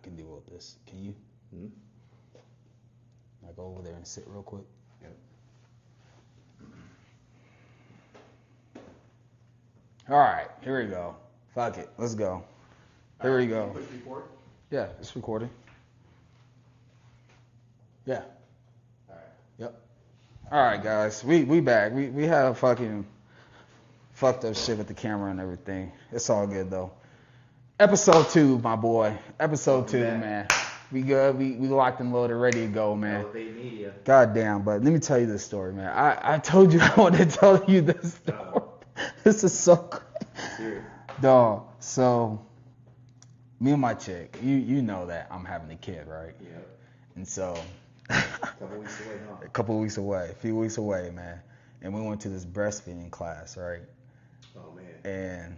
can deal with this. Can you? Mm-hmm. I go over there and sit real quick. Yep. All right, here we go. Fuck it, let's go. Here we go. Push record. Yeah, it's recording. Yeah. All right. Yep. All right, guys, we back. We had fucking fucked up shit with the camera and everything. It's all good though. Episode 2, my boy. Episode 2, man. We good. We locked and loaded, ready to go, man. Elevate Media. Goddamn, but let me tell you this story, man. I told you I wanted to tell you this story. This is so crazy. Dog. So me and my chick, you know that I'm having a kid, right? Yeah. And so A couple weeks away, huh? a few weeks away, man. And we went to this breastfeeding class, right? Oh man. And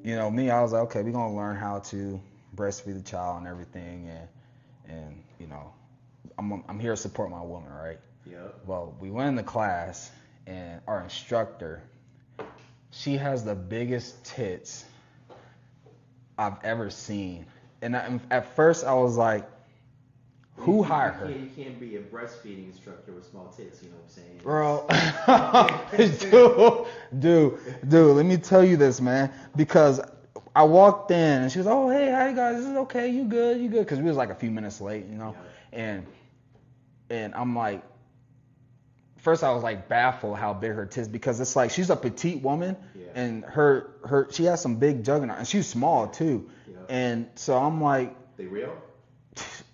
you know, me, I was like, okay, we're gonna learn how to breastfeed the child and everything, and you know, I'm here to support my woman, right? Yep. Well, we went in the class, and our instructor, she has the biggest tits I've ever seen. And at first I was like, who hired her? You can't be a breastfeeding instructor with small tits, you know what I'm saying? Bro, dude, let me tell you this, man. Because I walked in and she was, oh, hey, hi guys, this is okay, you good? Because we was like a few minutes late, you know? Yeah. And I'm like, first I was like baffled how big her tits, because it's like she's a petite woman, and she has some big juggernaut, and she's small too. Yeah. And so I'm like, they real?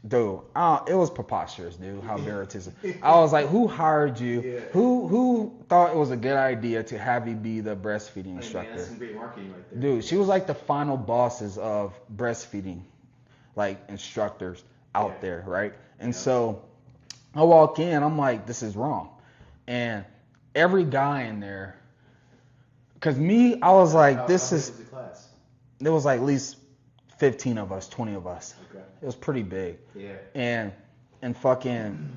dude, it was preposterous, dude, how big her tits. I was like, who hired you? Yeah. Who thought it was a good idea to have you be the breastfeeding instructor? Man, that's some great marketing right there. Dude, she was like the final bosses of breastfeeding, like instructors out there, right? And so I walk in, I'm like, this is wrong. And every guy in there, because me, I was like, how this big is, was the class? there was like at least 15 of us, 20 of us. Okay. It was pretty big. Yeah. And fucking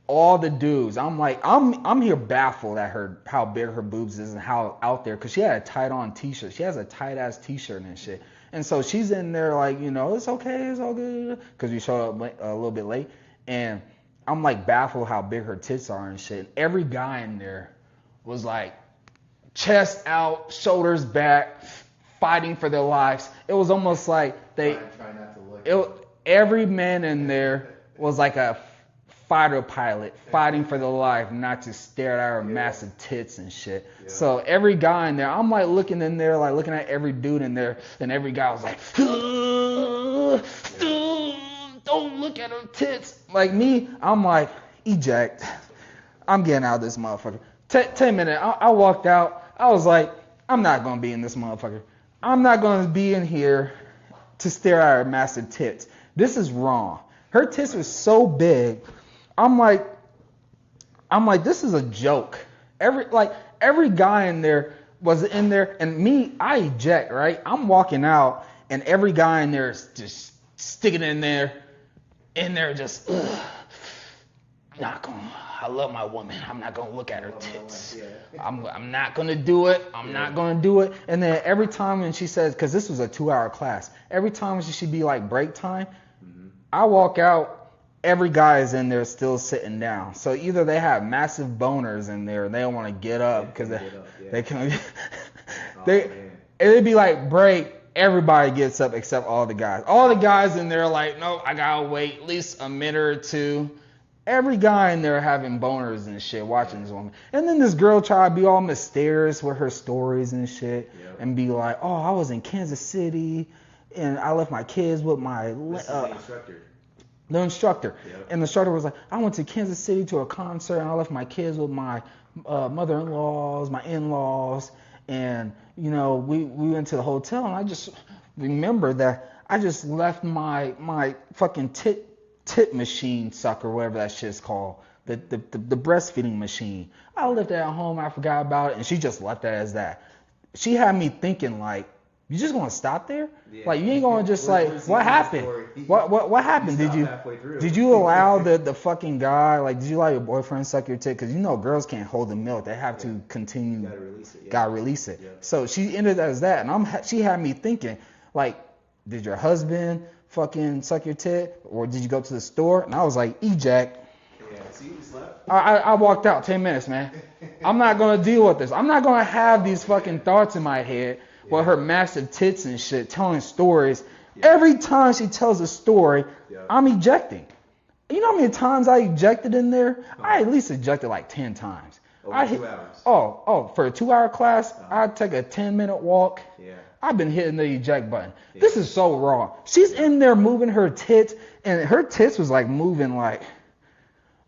all the dudes, I'm like, I'm here baffled at her, how big her boobs is and how out there, because she had a tight on t-shirt. She has a tight ass t-shirt and shit. And so she's in there like, you know, it's okay, it's all good, because we showed up a little bit late. And I'm like baffled how big her tits are and shit. And every guy in there was like chest out, shoulders back, fighting for their lives. It was almost like they, Try not to look. Every man in there was like a fighter pilot fighting for their life, not to stare at her massive tits and shit. Yeah. So every guy in there, I'm like looking in there, like looking at every dude in there, and every guy was like, don't look at her tits. Like me, I'm like, eject. I'm getting out of this motherfucker. 10 minutes, I walked out. I was like, I'm not going to be in this motherfucker. I'm not going to be in here to stare at her massive tits. This is wrong. Her tits was so big. I'm like, this is a joke. Every guy in there was in there, and me, I eject, right? I'm walking out, and every guy in there is just sticking in there just, I love my woman. I'm not gonna look at her tits. I'm not gonna do it. I'm not gonna do it. And then every time when she says, because this was a 2-hour class, every time she should be like break time, I walk out, every guy is in there still sitting down. So either they have massive boners in there and they don't want to get up because they can. It'd be like break. Everybody gets up except all the guys. All the guys in there are like, no, I gotta wait at least a minute or two. Every guy in there having boners and shit watching this woman. And then this girl try to be all mysterious with her stories and shit and be like, oh, I was in Kansas City and I left my kids with my... the instructor. The instructor. Yep. And the instructor was like, I went to Kansas City to a concert and I left my kids with my mother-in-laws, my in-laws. And, you know, we went to the hotel and I just remember that I just left my fucking tit machine sucker, whatever that shit's called, the breastfeeding machine. I left it at home, I forgot about it, and she just left it as that. She had me thinking like, you just gonna stop there? Yeah. Like you ain't gonna just what happened? What happened? Did you allow the fucking guy, like did you allow your boyfriend suck your tit? Because you know girls can't hold the milk, they have to continue. Gotta release it. Yeah. So she ended as that, and she had me thinking like, did your husband fucking suck your tit, or did you go to the store? And I was like, eject. Yeah, so you just left? I walked out 10 minutes, man. I'm not going to deal with this. I'm not going to have these fucking thoughts in my head with her massive tits and shit telling stories. Every time she tells a story, I'm ejecting. You know how many times I ejected in there? I at least ejected like 10 times. Over 2 hours. For a 2-hour class, I'd take a 10-minute walk. Yeah. I've been hitting the eject button. Yeah. This is so wrong. She's in there moving her tits, and her tits was like moving like,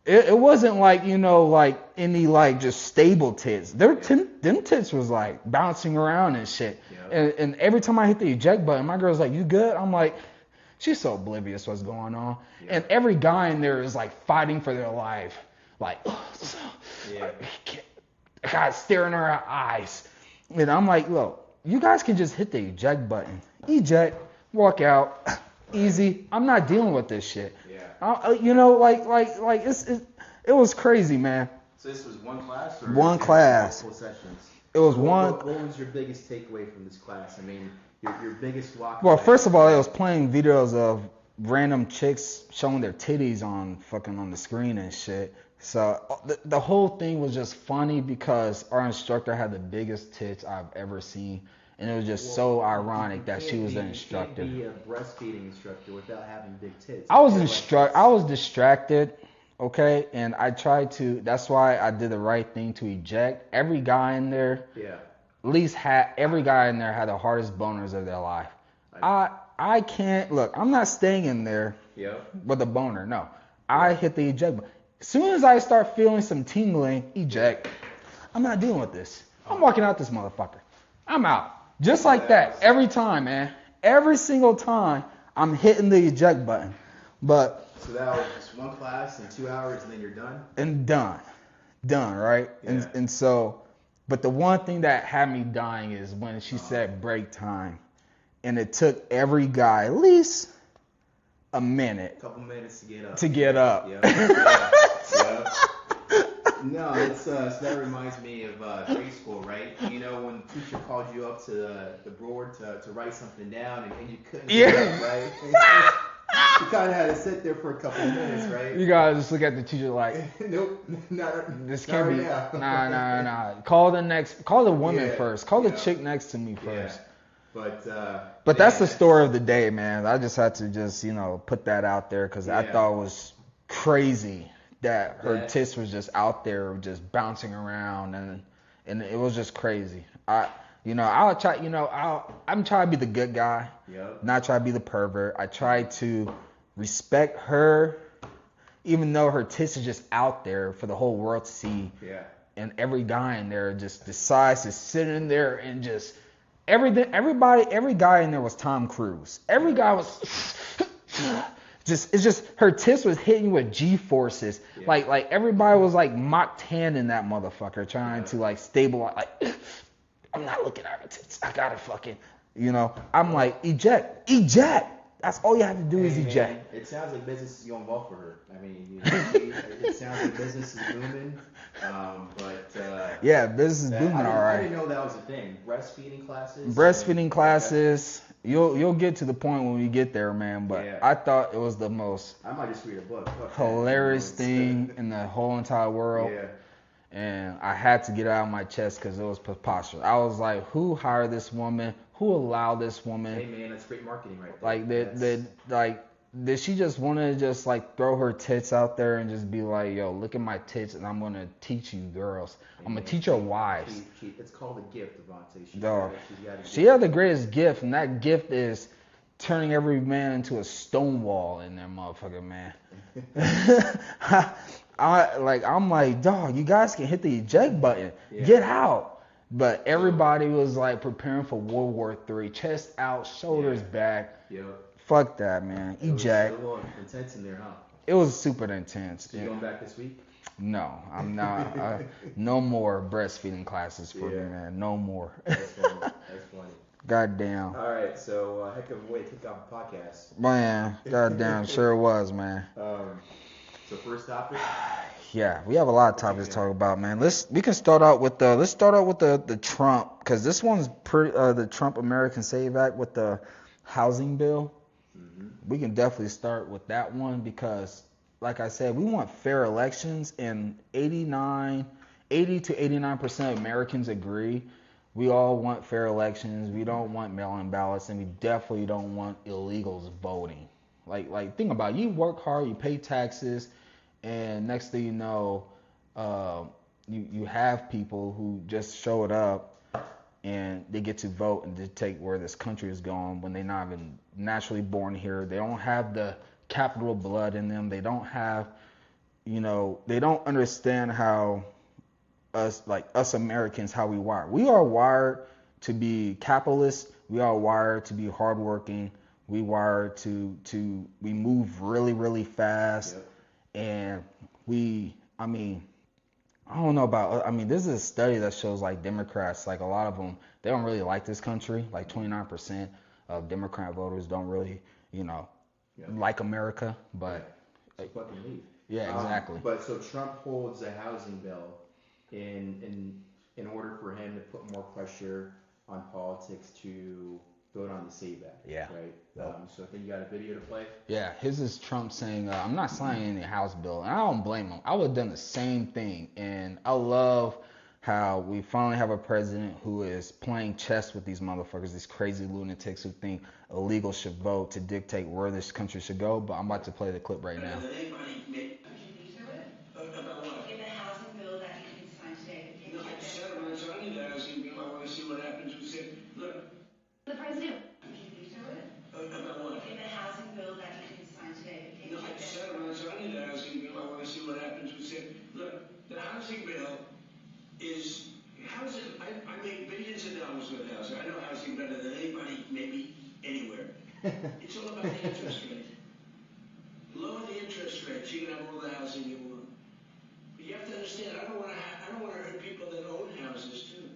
it wasn't like, you know, like any like just stable tits. Them tits was like bouncing around and shit. Yeah. And every time I hit the eject button, my girl's like, you good? I'm like, she's so oblivious what's going on. Yeah. And every guy in there is like fighting for their life. Like, God, staring in her eyes. And I'm like, look, you guys can just hit the eject button. Eject, walk out, easy. I'm not dealing with this shit. Yeah. You know, like it was crazy, man. So this was one class? Or one class. Multiple sessions? It was one. What was your biggest takeaway from this class? I mean, your biggest walk. Well, first of all, it was playing videos of random chicks showing their titties on the screen and shit. So the whole thing was just funny because our instructor had the biggest tits I've ever seen, and it was just so ironic that she was the instructor. You can't be a breastfeeding instructor without having big tits. I was distracted, okay, and I tried to. That's why I did the right thing to eject. Every guy in there, every guy in there had the hardest boners of their life. I can't look. I'm not staying in there with a boner. No, I hit the eject button. As soon as I start feeling some tingling, eject. I'm not dealing with this. I'm walking out this motherfucker. I'm out. Just like that. Every time, man. Every single time, I'm hitting the eject button. But so that was just one class in 2 hours, and then you're done? And done, right? Yeah. And so, but the one thing that had me dying is when she said break time. And it took every guy at least a minute. A couple minutes to get up. To get up. Yeah. No, so that reminds me of grade school, right? You know, when the teacher called you up to the board to write something down and you couldn't get up, right? You kind of had to sit there for a couple of minutes, right? You guys just look at the teacher like, nope, this can't be. Nah. Call the woman first. Call the chick next to me first. Yeah. But that's the story of the day, man. I just had to put that out there because I thought it was crazy that her tits was just out there just bouncing around and it was just crazy. I'm trying to be the good guy, not try to be the pervert. I try to respect her, even though her tits is just out there for the whole world to see. Yeah. And every guy in there just decides to sit in there and just every guy in there was Tom Cruise. Every guy was it's just her tits was hitting you with G-forces. Yeah. Like everybody was like Mach 10 in that motherfucker trying to like stabilize. Like, I'm not looking at her tits. I gotta fucking, I'm like, eject. That's all you have to do is eject. Man, it sounds like business is going well for her. I mean, it sounds like business is booming. Business is booming, all right. I didn't know that was a thing. Breastfeeding classes. You'll get to the point when we get there, man. But I thought it was the most I might just read a book. hilarious thing in the whole entire world. Yeah. And I had to get it out of my chest because it was preposterous. I was like, who hired this woman? Who allowed this woman? Hey man, that's great marketing right there. Did she just want to just like throw her tits out there and just be like, yo, look at my tits and I'm gonna teach you girls. I'm gonna teach your wives. It's called a gift, Devontae. She had the greatest gift, and that gift is turning every man into a stone wall in there, motherfucker, man. I'm like, dog, you guys can hit the eject button. Yeah. Get out. But everybody was like preparing for World War III. Chest out, shoulders back. Yeah. Fuck that, man. Eject. It was a little intense in there, huh? It was super intense. So you going back this week? No, I'm not. No more breastfeeding classes for me, man. No more. That's funny. Goddamn. All right, so heck of a way to kick off the podcast. Man, goddamn, sure was, man. So first topic. Yeah, we have a lot of topics to talk about, man. Let's start out with the Trump, because this one's pretty. The Trump American Save Act with the housing bill. We can definitely start with that one because, like I said, we want fair elections, and 80 to 89% of Americans agree. We all want fair elections. We don't want mail-in ballots, and we definitely don't want illegals voting. Think about it. You work hard, you pay taxes, and next thing you know, you have people who just showed up and they get to vote and dictate where this country is going when they're not even naturally born here. They don't have the capital blood in them. They don't have, they don't understand how us Americans, how we wire. We are wired to be capitalists. We are wired to be hardworking. We wired to we move really, really fast. Yep. And I don't know about, this is a study that shows like Democrats, like a lot of them, they don't really like this country. Like 29% of Democrat voters don't really, like America, but. So fucking leave. Yeah, exactly. But so Trump holds a housing bill in order for him to put more pressure on politics to vote on the SAVE Act. Yeah. Right? So I think you got a video to play? Yeah, his is Trump saying, I'm not signing any House bill. And I don't blame him. I would have done the same thing. And I love how we finally have a president who is playing chess with these motherfuckers, these crazy lunatics who think illegals should vote to dictate where this country should go. But I'm about to play the clip right now. The president about what? In the housing bill that you can sign today. No, I said I'm not signing the housing bill. I want to see what happens with it. Look, the housing bill is housing. I make billions of dollars with housing. I know housing better than anybody, maybe anywhere. It's all about the interest rate. Lower the interest rates, you can have all the housing you want. But you have to understand, I don't want to hurt people that own houses too.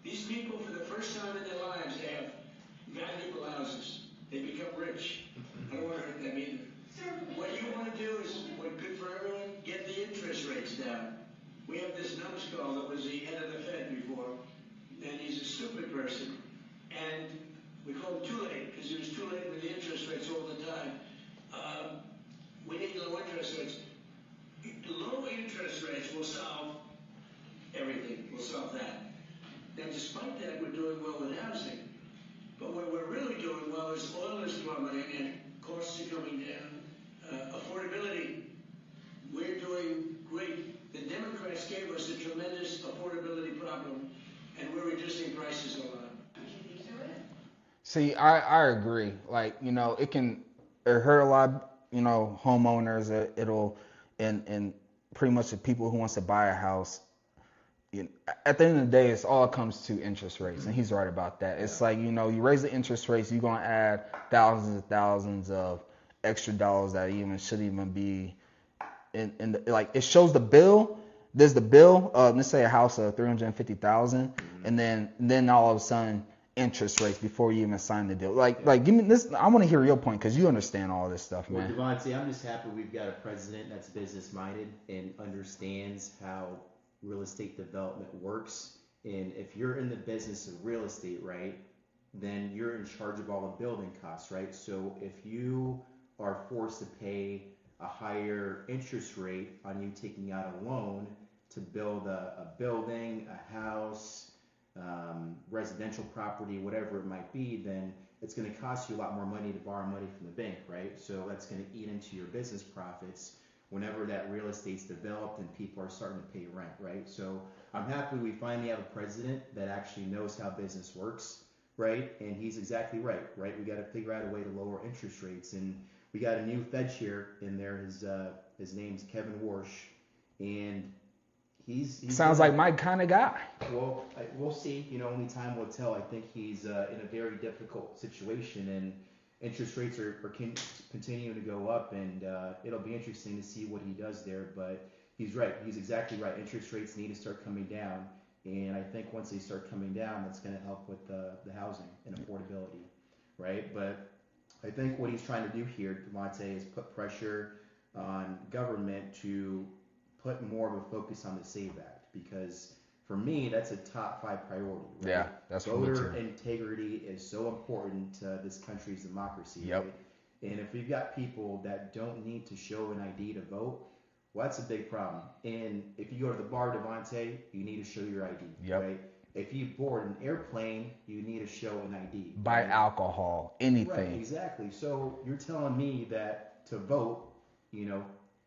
These people, for the first time in their lives, they have valuable houses. They become rich. I don't want to hurt them either. What you want to do is, what's good for everyone, get the interest rates down. We have this numbskull that was the head of the Fed before, and he's a stupid person. And we call him too late, because he was too late with the interest rates all the time. We need low interest rates. Low interest rates will solve everything. We'll solve that. Now, despite that, we're doing well with housing. But what we're really doing well is oil is plummeting and costs are coming down. Affordability, we're doing great. The Democrats gave us a tremendous affordability problem, and we're reducing prices a lot. See, I agree. It hurt a lot, homeowners. And pretty much the people who wants to buy a house. At the end of the day, it all comes to interest rates, and he's right about that. It's like, you raise the interest rates, you're going to add thousands of extra dollars that even shouldn't even be it shows the bill. There's the bill, let's say a house of $350,000, and then all of a sudden interest rates before you even sign the deal. Give me this. I want to hear your point because you understand all this stuff, man. Well, Devontae, I'm just happy we've got a president that's business minded and understands how real estate development works. And if you're in the business of real estate, right, then you're in charge of all the building costs, right? So if you are forced to pay a higher interest rate on you taking out a loan to build a building, a house, residential property, whatever it might be, then it's going to cost you a lot more money to borrow money from the bank, right? So that's going to eat into your business profits whenever that real estate's developed and people are starting to pay rent, right? So I'm happy we finally have a president that actually knows how business works, right? And he's exactly right? We got to figure out a way to lower interest rates. And we got a new Fed chair in there. His name's Kevin Warsh, and he's sounds like my kind of guy. Well, we'll see. Only time will tell. I think he's in a very difficult situation, and interest rates are continuing to go up, and it'll be interesting to see what he does there. But he's right. He's exactly right. Interest rates need to start coming down, and I think once they start coming down, that's going to help with the housing and affordability, right? But I think what he's trying to do here, Devontae, is put pressure on government to put more of a focus on the SAVE Act, because for me, that's a top 5 priority. Right? Yeah, that's voter integrity is so important to this country's democracy. Yep. Right? And if we've got people that don't need to show an ID to vote, well, that's a big problem. And if you go to the bar, Devontae, you need to show your ID, Yep. right? If you board an airplane, you need to show an ID. Buy right? alcohol, anything. Right, exactly. So you're telling me that to vote, you know,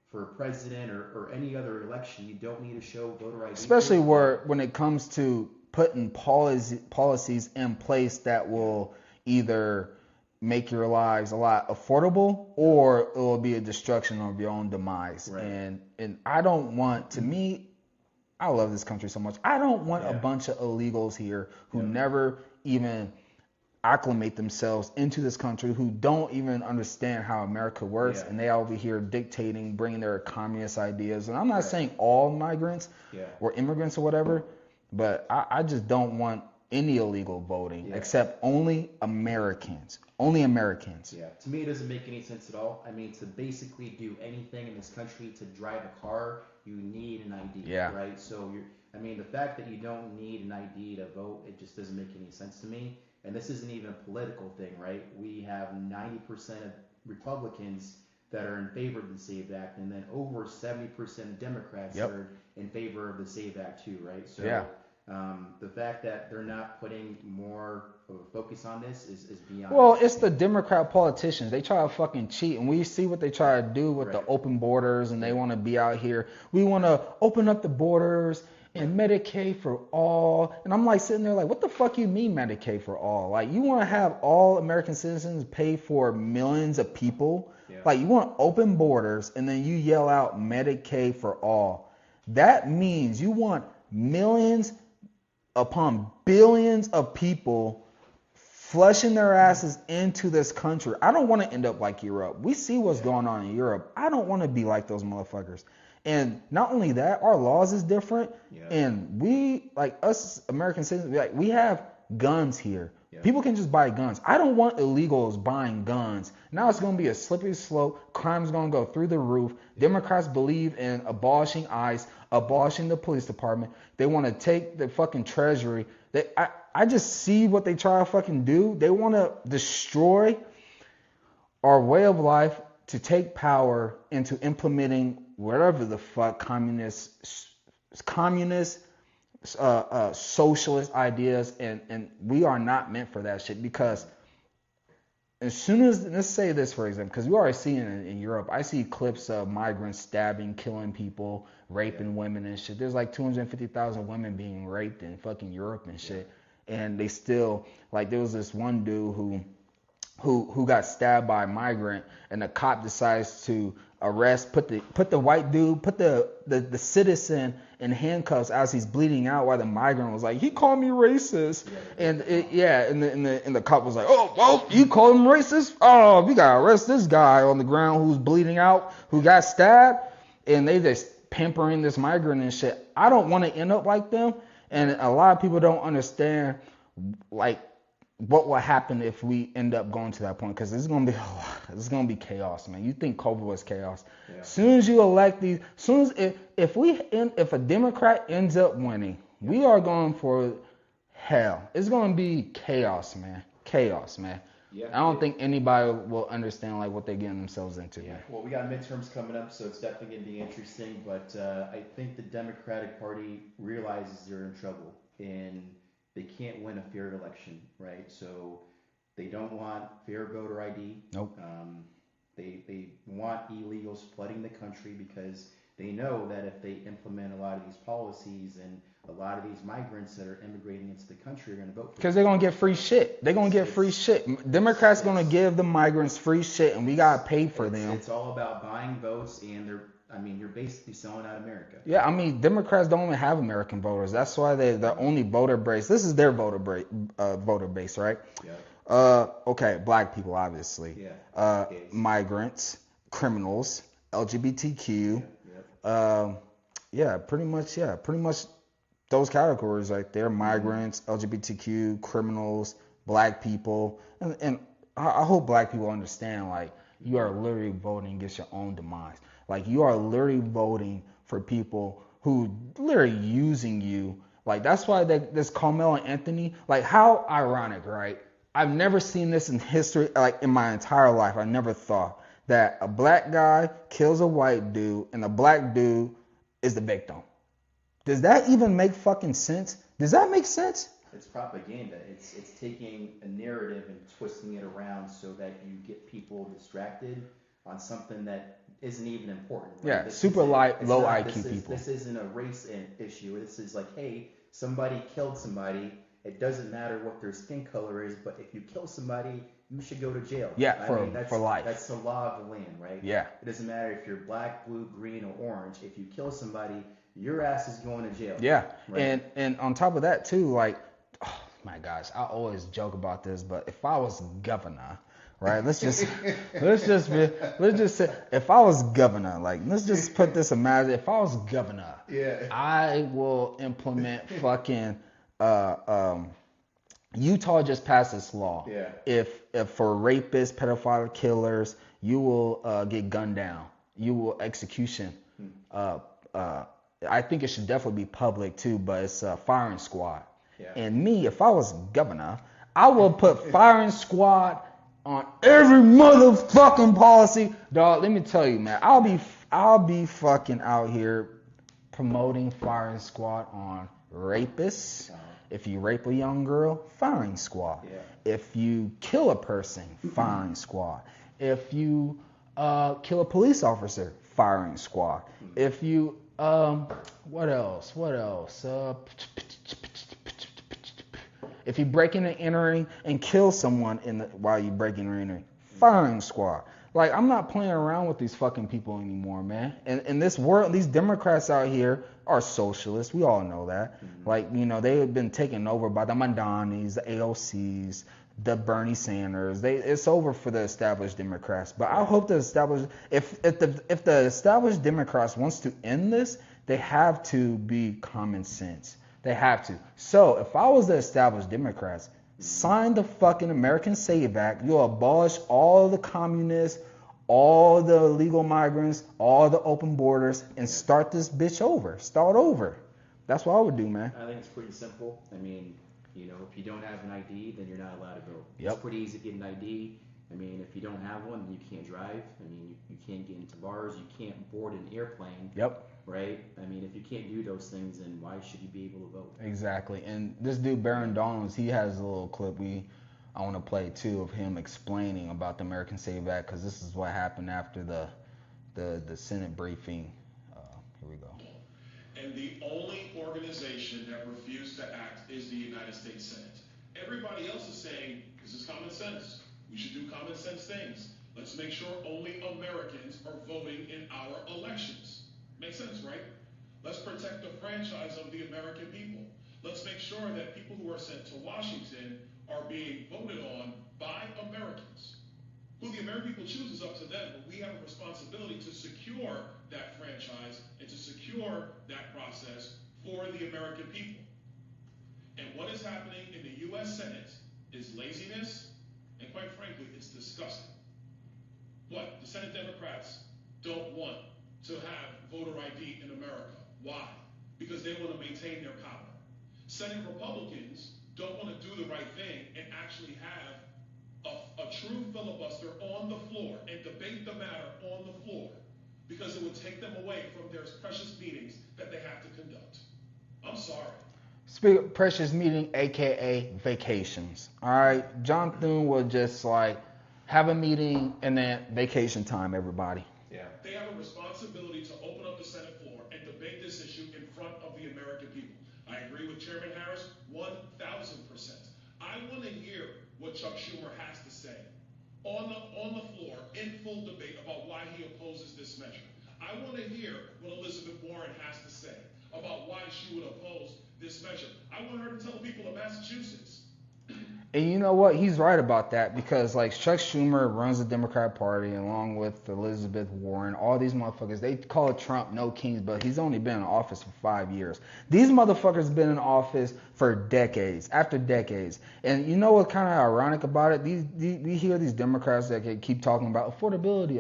for president or any other election, you don't need to show voter ID. Especially when it comes to putting policies in place that will either make your lives a lot affordable or it will be a destruction of your own demise. Right. And I don't want, to me, I love this country so much. I don't want a bunch of illegals here who never even acclimate themselves into this country, who don't even understand how America works, and they over here dictating, bringing their communist ideas. And I'm not saying all migrants or immigrants or whatever, but I just don't want any illegal voting except only Americans. Only Americans. Yeah, to me it doesn't make any sense at all. I mean, to basically do anything in this country, to drive a car, you need an ID, right? So the fact that you don't need an ID to vote, it just doesn't make any sense to me. And this isn't even a political thing, right? We have 90% of Republicans that are in favor of the SAVE Act, and then over 70% of Democrats are in favor of the SAVE Act too, right? So the fact that they're not putting more of a focus on this is beyond. Well, it's the Democrat politicians. They try to fucking cheat, and we see what they try to do with the open borders, and they want to be out here. We want to open up the borders and Medicaid for all. And I'm like sitting there like, what the fuck you mean Medicaid for all? Like, you want to have all American citizens pay for millions of people? Like, you want open borders, and then you yell out Medicaid for all. That means you want millions upon billions of people flushing their asses into this country. I don't want to end up like Europe. We see what's going on in Europe. I don't want to be like those motherfuckers. And not only that, our laws is different. And we, like us American citizens, we have guns here. People can just buy guns. I don't want illegals buying guns. Now it's going to be a slippery slope. Crime's going to go through the roof. Democrats believe in abolishing ICE, abolishing the police department. They want to take the fucking treasury. I just see what they try to fucking do. They want to destroy our way of life to take power into implementing whatever the fuck communist socialist ideas, and we are not meant for that shit. Because as soon as, let's say this for example, because we already see it in Europe, I see clips of migrants stabbing, killing people, raping women and shit. There's like 250,000 women being raped in fucking Europe and shit, and they still, like, there was this one dude who got stabbed by a migrant, and the cop decides to put the white dude, put the citizen in handcuffs as he's bleeding out, while the migrant was like, he called me racist. And the cop was like, oh, well, you called him racist? Oh, we gotta arrest this guy on the ground who's bleeding out, who got stabbed. And they just pampering this migrant and shit. I don't want to end up like them. And a lot of people don't understand, like, what will happen if we end up going to that point, because it's gonna be chaos, man. You think COVID was chaos? As soon as you elect these, if a Democrat ends up winning, we are going for hell. It's gonna be chaos, man. Chaos, man. I don't think anybody will understand like what they're getting themselves into. Man. Well, we got midterms coming up, so it's definitely gonna be interesting. But I think the Democratic Party realizes they're in trouble, and they can't win a fair election, right? So they don't want fair voter ID. Nope. They want illegals flooding the country, because they know that if they implement a lot of these policies, and a lot of these migrants that are immigrating into the country are going to vote for, because they're going to get free shit. They're going to get free shit. Democrats going to give the migrants free shit, and we got to pay for them. It's all about buying votes, and you're basically selling out America. Yeah, Democrats don't even have American voters. That's why they're only voter base. This is their voter base, right? Yeah. Okay, black people, obviously. Yeah. Migrants, criminals, LGBTQ. Pretty much those categories right there. Migrants, LGBTQ, criminals, black people, and I hope black people understand, like, you are literally voting against your own demise. Like, you are literally voting for people who literally using you. Like, that's why this Carmelo Anthony, like, how ironic, right? I've never seen this in history, like in my entire life. I never thought that a black guy kills a white dude and a black dude is the victim. Does that even make fucking sense? Does that make sense? It's propaganda. It's taking a narrative and twisting it around so that you get people distracted on something that isn't even important. Right? Yeah, super light, low IQ people. This isn't a race issue. This is like, hey, somebody killed somebody. It doesn't matter what their skin color is, but if you kill somebody, you should go to jail. Yeah, for life. That's the law of the land, right? Yeah. It doesn't matter if you're black, blue, green, or orange. If you kill somebody, your ass is going to jail. Yeah, right? and on top of that too, like, oh my gosh, I always joke about this, but if I was governor, right? Let's just say if I was governor, like let's just put this imagine if I was governor, yeah, I will implement fucking Utah just passed this law. Yeah. If for rapists, pedophile killers, you will get gunned down. You will execution. I think it should definitely be public too, but it's a firing squad. Yeah. And me, if I was governor, I would put firing squad on every motherfucking policy. Dog, let me tell you, man, I'll be fucking out here promoting firing squad on rapists. If you rape a young girl, firing squad. Yeah. If you kill a person, firing squad. If you kill a police officer, firing squad. If you what else? If you break in and entering and kill someone while you breaking and entering, firing squad. Like, I'm not playing around with these fucking people anymore, man. And in this world, these Democrats out here are socialists. We all know that. Like, you know, they have been taken over by the Mandanis, the AOCs, the Bernie Sanders. It's over for the established Democrats. But I hope the established, if the established Democrats wants to end this, they have to be common sense. They have to. So if I was the established Democrats, sign the fucking American Save Act. You'll abolish all the communists, all the illegal migrants, all the open borders, and start this bitch over. Start over. That's what I would do, man. I think it's pretty simple. I mean, you know, if you don't have an ID, then you're not allowed to go. Yep. It's pretty easy to get an ID. I mean, if you don't have one, you can't drive. I mean, you can't get into bars. You can't board an airplane. Yep. Right? I mean, if you can't do those things, then why should you be able to vote? Exactly. And this dude, Baron Donalds, he has a little clip I want to play too of him explaining about the American Save Act, because this is what happened after the Senate briefing. Here we go. And the only organization that refused to act is the United States Senate. Everybody else is saying, this is common sense. We should do common sense things. Let's make sure only Americans are voting in our elections. Makes sense, right? Let's protect the franchise of the American people. Let's make sure that people who are sent to Washington are being voted on by Americans. Who the American people choose is up to them, but we have a responsibility to secure that franchise and to secure that process for the American people. And what is happening in the U.S. Senate is laziness, and quite frankly, it's disgusting. What? The Senate Democrats don't want to have voter ID in America. Why? Because they want to maintain their power. Senate Republicans don't want to do the right thing and actually have a true filibuster on the floor and debate the matter on the floor, because it would take them away from their precious meetings that they have to conduct. I'm sorry. Speak of precious meeting, aka vacations. All right, John Thune will just like have a meeting and then vacation time, everybody. Yeah. They have a responsibility to open up the Senate floor and debate this issue in front of the American people. I agree with Chairman Harris 1,000%. I want to hear what Chuck Schumer has to say on the floor in full debate about why he opposes this measure. I want to hear what Elizabeth Warren has to say about why she would oppose this measure. I want her to tell the people of Massachusetts. And you know what? He's right about that, because like Chuck Schumer runs the Democrat Party along with Elizabeth Warren. All these motherfuckers, they call Trump no kings, but he's only been in office for 5 years. These motherfuckers been in office for decades after decades. And you know what kind of ironic about it? We hear these Democrats that keep talking about affordability.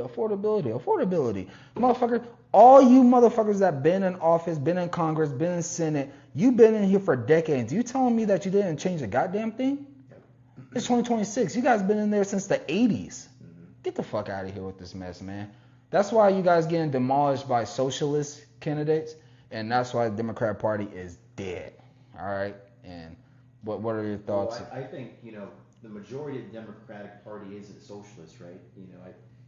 Motherfucker, all you motherfuckers that been in office, been in Congress, been in Senate, you've been in here for decades. You telling me that you didn't change a goddamn thing? It's 2026. You guys been in there since the 80s. Get the fuck out of here with this mess, man. That's why you guys getting demolished by socialist candidates, and that's why the Democrat Party is dead. All right. And what are your thoughts? Well, I think the majority of the Democratic Party isn't socialist, right?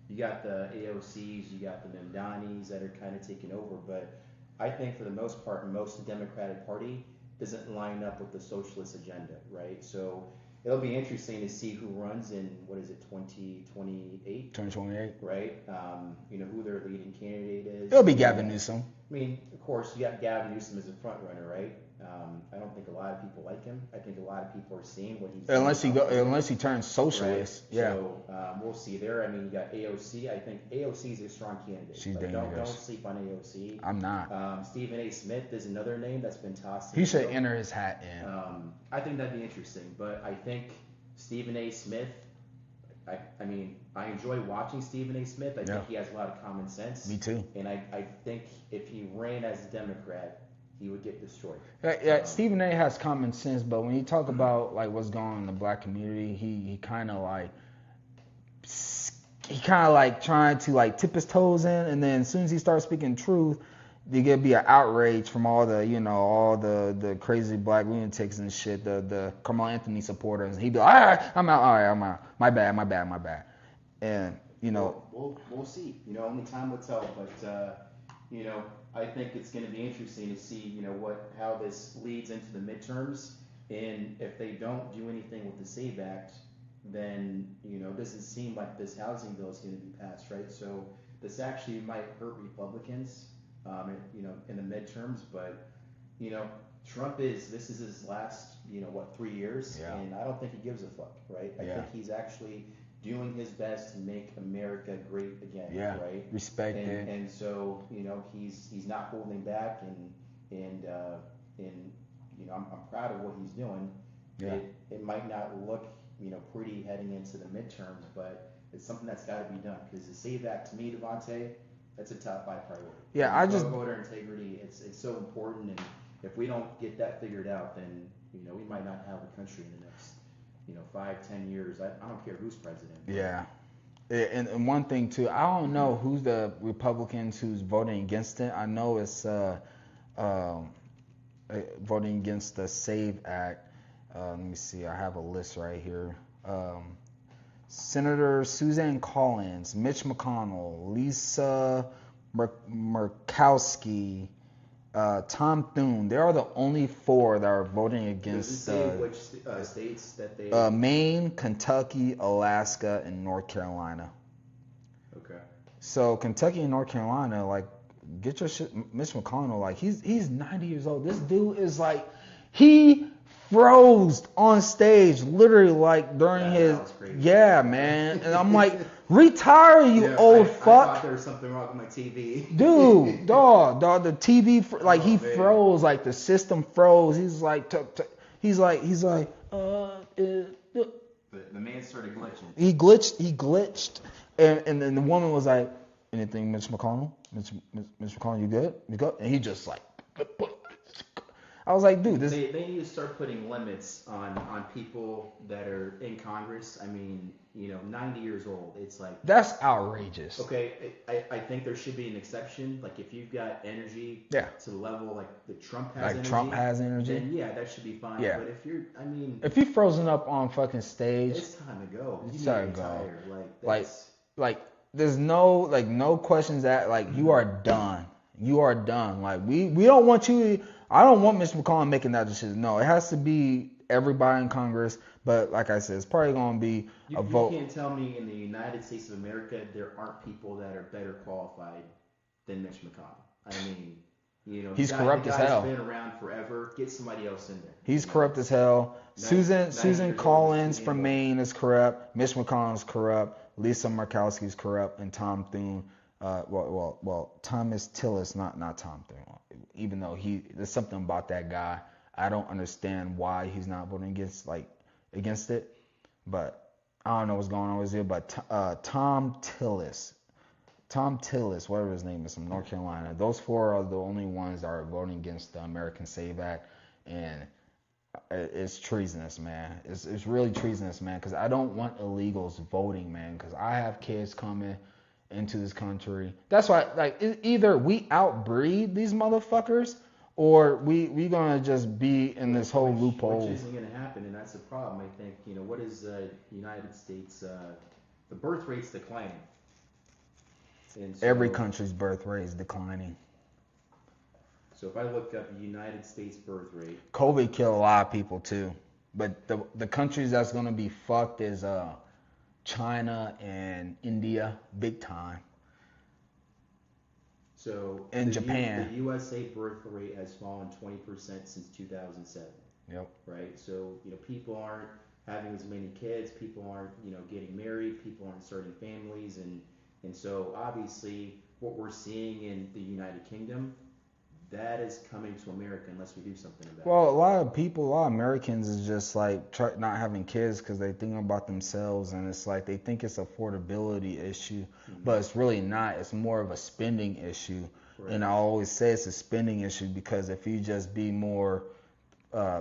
You got the AOCs, you got the Mamdanis that are kind of taking over, but I think for the most part, most of the Democratic Party doesn't line up with the socialist agenda, right? So it'll be interesting to see who runs in, 2028? 2028. Right? Who their leading candidate is. It'll be Gavin Newsom. I mean, of course, you got Gavin Newsom as a front runner, right? I don't think a lot of people like him. I think a lot of people are seeing what he's doing. Unless he turns socialist. Right? Yeah. So we'll see there. I mean, you got AOC. I think AOC is a strong candidate. She's dangerous. dangerous. Don't sleep on AOC. I'm not. Stephen A. Smith is another name that's been tossed. He should enter his hat in. I think that'd be interesting. But I think Stephen A. Smith, I mean, I enjoy watching Stephen A. Smith. I think he has a lot of common sense. Me too. And I think if he ran as a Democrat, he would get destroyed. Stephen A. has common sense, but when you talk about like what's going on in the black community, he kind of like trying to like tip his toes in, and then as soon as he starts speaking truth, there gonna be an outrage from all the crazy black lunatics and shit, the Carmelo Anthony supporters. He'd be like, all right, I'm out. My bad. And we'll see. Only time will tell. But I think it's going to be interesting to see how this leads into the midterms, and if they don't do anything with the SAVE Act, then it doesn't seem like this housing bill is going to be passed, right? So this actually might hurt Republicans. In the midterms, but Trump this is his last 3 years, and I don't think he gives a fuck, right? I think he's actually doing his best to make America great again, right? Respect it. And so he's not holding back, and I'm proud of what he's doing. It might not look pretty heading into the midterms, but it's something that's got to be done, because the SAVE Act, to me, Devontae, that's a top 5 priority. Voter integrity, it's so important, and if we don't get that figured out, then we might not have a country in the next 5-10 years. I don't care who's president. Yeah, and one thing too, I don't know who's the Republicans who's voting against it. I know it's voting against the SAVE Act. Let me see, I have a list right here. Senator Suzanne Collins, Mitch McConnell, Lisa Murkowski, Tom Thune. They are the only 4 that are voting against. Does it say which states that they? Maine, Kentucky, Alaska, and North Carolina. Okay. So Kentucky and North Carolina, like, get your shit. Mitch McConnell, like, he's 90 years old. This dude is like, he froze on stage, literally, like during his man. And I'm like, retire, you old fuck. I thought there was something wrong with my TV. Dude, dog, the TV, he froze, like the system froze. He's like, The man started glitching. He glitched, and then the woman was like, anything, Mitch McConnell? Mitch McConnell, you good? You good? And he just like. I was like, dude, they need to start putting limits on people that are in Congress. I mean, 90 years old. It's like, that's outrageous. Okay, I think there should be an exception. Like, if you've got energy to the level like the Trump has energy, then that should be fine. Yeah. But if you're frozen up on fucking stage, it's time to go. It's time to go. Like there's no questions that, like, you are done. You are done. Like, we don't want you. I don't want Mitch McConnell making that decision. No, it has to be everybody in Congress. But like I said, it's probably going to be a vote. You can't tell me in the United States of America there aren't people that are better qualified than Mitch McConnell. I mean, he's corrupt as hell. He's been around forever. Get somebody else in there. He's corrupt as hell. Susan Collins from Maine is corrupt. Mitch McConnell is corrupt. Lisa Murkowski is corrupt, and Tom Thune. Thomas Tillis, not Tom Thune. Even though there's something about that guy, I don't understand why he's not voting against it. But I don't know what's going on with it. But Tom Tillis, whatever his name is, from North Carolina. Those 4 are the only ones that are voting against the American SAVE Act. And It's treasonous, man. It's really treasonous, man. Because I don't want illegals voting, man. Because I have kids coming into this country. That's why, like, either we outbreed these motherfuckers, or we gonna just be in this whole loophole. Which isn't gonna happen, and that's the problem. I think, what is the United States? The birth rate's declining. And so, Every country's birth rate is declining. So if I look up the United States birth rate, COVID killed a lot of people too, but the countries that's gonna be fucked is China and India, big time. So in Japan, the USA birth rate has fallen 20% since 2007. Yep. Right. So people aren't having as many kids. People aren't getting married. People aren't starting families, and so obviously what we're seeing in the United Kingdom, that is coming to America unless we do something about it. Well, a lot of Americans is just like not having kids because they think about themselves, and it's like they think it's an affordability issue, but it's really not. It's more of a spending issue. Right. And I always say it's a spending issue because if you just be more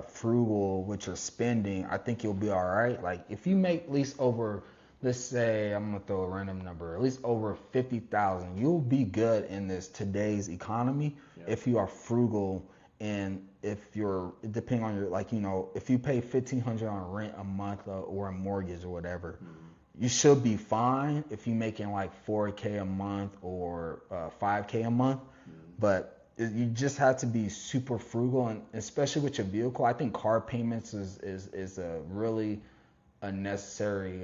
frugal with your spending, I think you'll be all right. Like if you make at least over, let's say I'm gonna throw a random number, at least over 50,000, you'll be good in today's economy. Yeah. If you are frugal, and if you're depending on your if you pay $1,500 on rent a month or a mortgage or whatever, you should be fine if you're making like $4K a month or $5K a month. But you just have to be super frugal, and especially with your vehicle. I think car payments is a really a necessary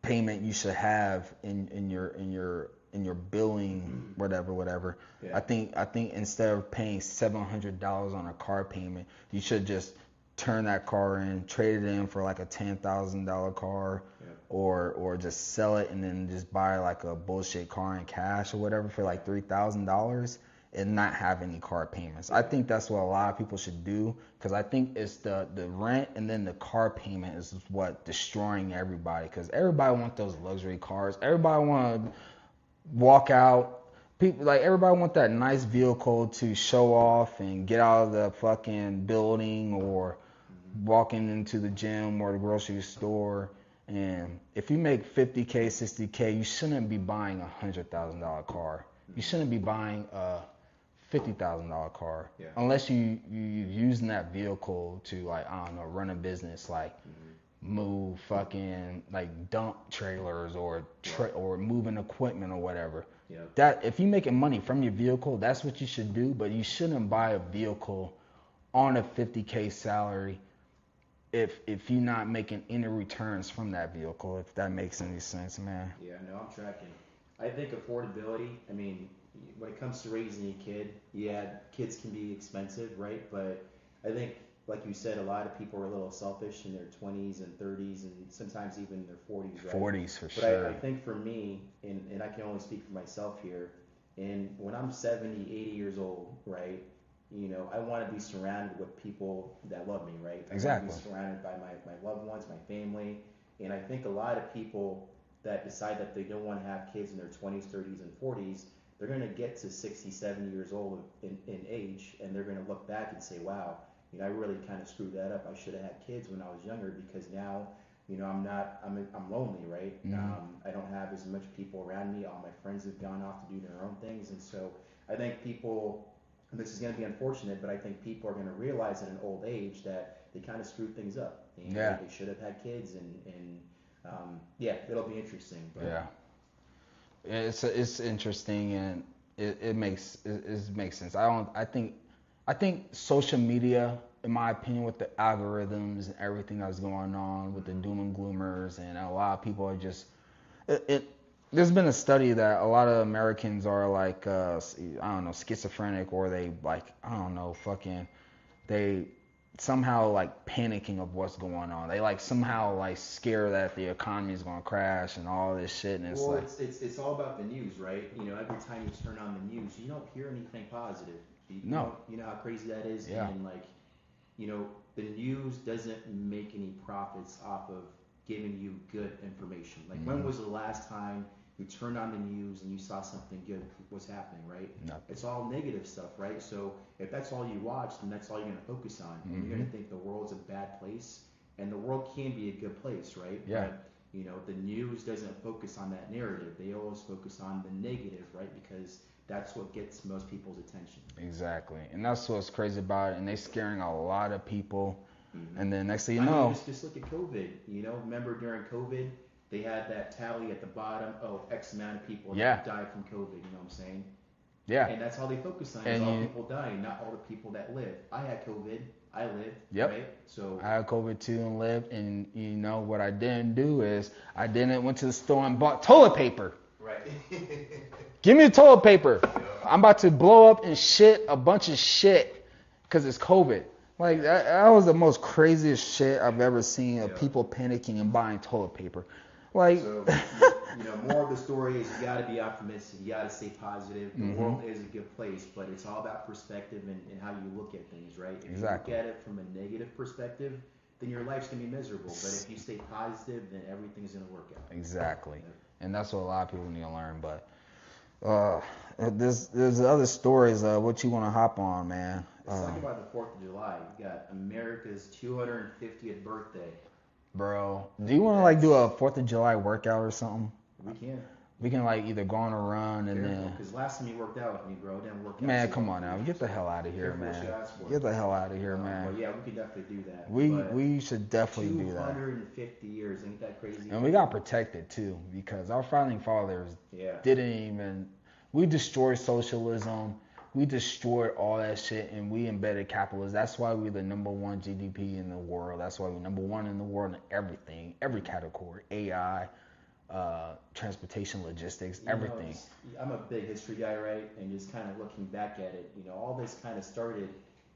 payment you should have in your billing, whatever. Yeah. I think instead of paying $700 on a car payment, you should just turn that car in, trade it in for like a $10,000 car, yeah. or just sell it and then just buy like a bullshit car in cash or whatever for like $3,000 and not have any car payments. I think that's what a lot of people should do, because I think it's the rent and then the car payment is what destroying everybody, because everybody wants those luxury cars. Everybody want to walk out. People everybody want that nice vehicle to show off and get out of the fucking building or walking into the gym or the grocery store. And if you make $50K, $60K, you shouldn't be buying a $100,000 car. You shouldn't be buying a $50,000 car, yeah. Unless you using that vehicle to run a business, move fucking dump trailers or moving equipment or whatever. Yeah. That if you're making money from your vehicle, that's what you should do. But you shouldn't buy a vehicle on a $50K salary if you're not making any returns from that vehicle. If that makes any sense, man. Yeah, no, I'm tracking. I think affordability. I mean, when it comes to raising a kid, yeah, kids can be expensive, right? But I think, like you said, a lot of people are a little selfish in their 20s and 30s and sometimes even their 40s, right? 40s for but sure. But I think for me, and I can only speak for myself here, and when I'm 70, 80 years old, right, I want to be surrounded with people that love me, right? Exactly. I want to be surrounded by my loved ones, my family, and I think a lot of people that decide that they don't want to have kids in their 20s, 30s, and 40s, they're going to get to 60, 70 years old in age, and they're going to look back and say, wow, I really kind of screwed that up. I should have had kids when I was younger, because now, I'm lonely, right? Mm-hmm. I don't have as much people around me. All my friends have gone off to do their own things. And so I think people, and this is going to be unfortunate, but I think people are going to realize at an old age that they kind of screwed things up. And yeah. They should have had kids, and yeah, it'll be interesting. But. Yeah. It's interesting, and it makes sense. I think social media, in my opinion, with the algorithms and everything that's going on with the doom and gloomers, and a lot of people are just there's been a study that a lot of Americans are schizophrenic, or they they somehow panicking of what's going on. They somehow scare that the economy is going to crash and all this shit. And it's all about the news, right? Every time you turn on the news, you don't hear anything positive. No. You know how crazy that is? Yeah. And the news doesn't make any profits off of giving you good information. When was the last time you turned on the news and you saw something good was happening, right? Nothing. It's all negative stuff, right? So if that's all you watch, then that's all you're going to focus on. And you're going to think the world's a bad place, and the world can be a good place, right? Yeah. But, the news doesn't focus on that narrative. They always focus on the negative, right? Because that's what gets most people's attention. Exactly. And that's what's crazy about it. And they're scaring a lot of people. Mm-hmm. And then next thing you know. Just look at COVID. Remember during COVID, they had that tally at the bottom. Oh, X amount of people died from COVID. You know what I'm saying? Yeah. And that's all they focus on is all people dying, not all the people that live. I had COVID. I lived. Yep. Right? So I had COVID too and lived. And what I didn't do is I didn't went to the store and bought toilet paper. Right. Give me the toilet paper. I'm about to blow up and shit a bunch of shit because it's COVID. Like that was the most craziest shit I've ever seen of people panicking and buying toilet paper. Like, so, more of the story is you got to be optimistic. You got to stay positive. The world is a good place, but it's all about perspective and how you look at things, right? If you look at it from a negative perspective, then your life's going to be miserable. But if you stay positive, then everything's going to work out. Exactly. Yeah. And that's what a lot of people need to learn. But there's other stories. What you want to hop on, man? Let's talk about the 4th of July. You got America's 250th birthday. Bro, do you want to do a 4th of July workout or something? We can. We can either go on a run and then. Because last time you worked out with me, bro, didn't work out. Man, come on now, get the hell out of here, man. Get the hell out of here, man. Well, yeah, we could definitely do that. We should definitely do that. 250 years, ain't that crazy? And we got protected too, because our founding fathers didn't even. We destroyed socialism. We destroyed all that shit, and we embedded capitalism. That's why we're the number 1 GDP in the world. That's why we're number 1 in the world in everything, every category, AI, transportation, logistics, everything. I'm a big history guy, right? And just kind of looking back at it, all this kind of started.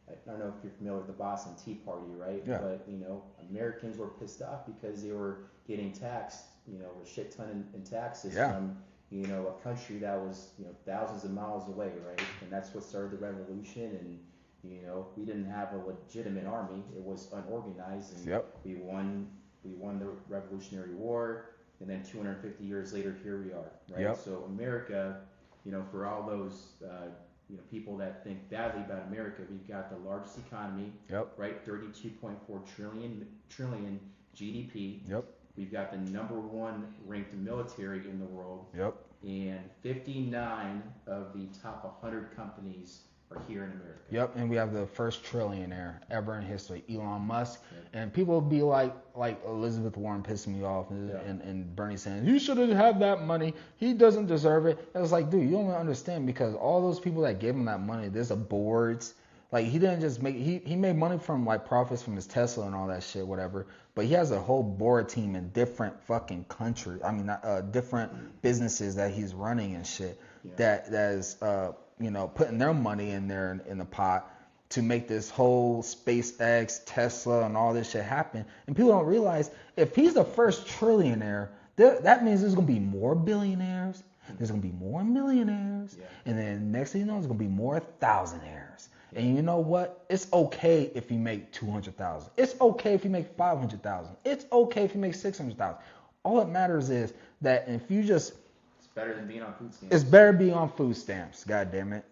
I don't know if you're familiar with the Boston Tea Party, right? Yeah. But Americans were pissed off because they were getting taxed, a shit ton in taxes from. A country that was, thousands of miles away, right? And that's what started the revolution. And, we didn't have a legitimate army. It was unorganized. And we won the Revolutionary War. And then 250 years later, here we are, right? So America, for all those, people that think badly about America, we've got the largest economy, right? 32.4 trillion GDP. We've got the number 1 ranked military in the world. And 59 of the top 100 companies are here in America. And we have the first trillionaire ever in history, Elon Musk. And people be like Elizabeth Warren pissing me off and Bernie saying, you shouldn't have that money. He doesn't deserve it. And it's like, dude, you don't understand, because all those people that gave him that money, there's a boards. Like, he didn't just make, he made money from profits from his Tesla and all that shit, whatever. But he has a whole board team in different fucking countries. I mean, different businesses that he's running and shit. That is, putting their money in there in the pot to make this whole SpaceX, Tesla, and all this shit happen. And people don't realize, if he's the first trillionaire, that means there's gonna be more billionaires. There's gonna be more millionaires, and then next thing you know, there's gonna be more thousandaires. And you know what? It's okay if you make 200,000. It's okay if you make 500,000. It's okay if you make 600,000. All that matters is that if you just, it's better than being on food stamps. It's better being on food stamps. God damn it.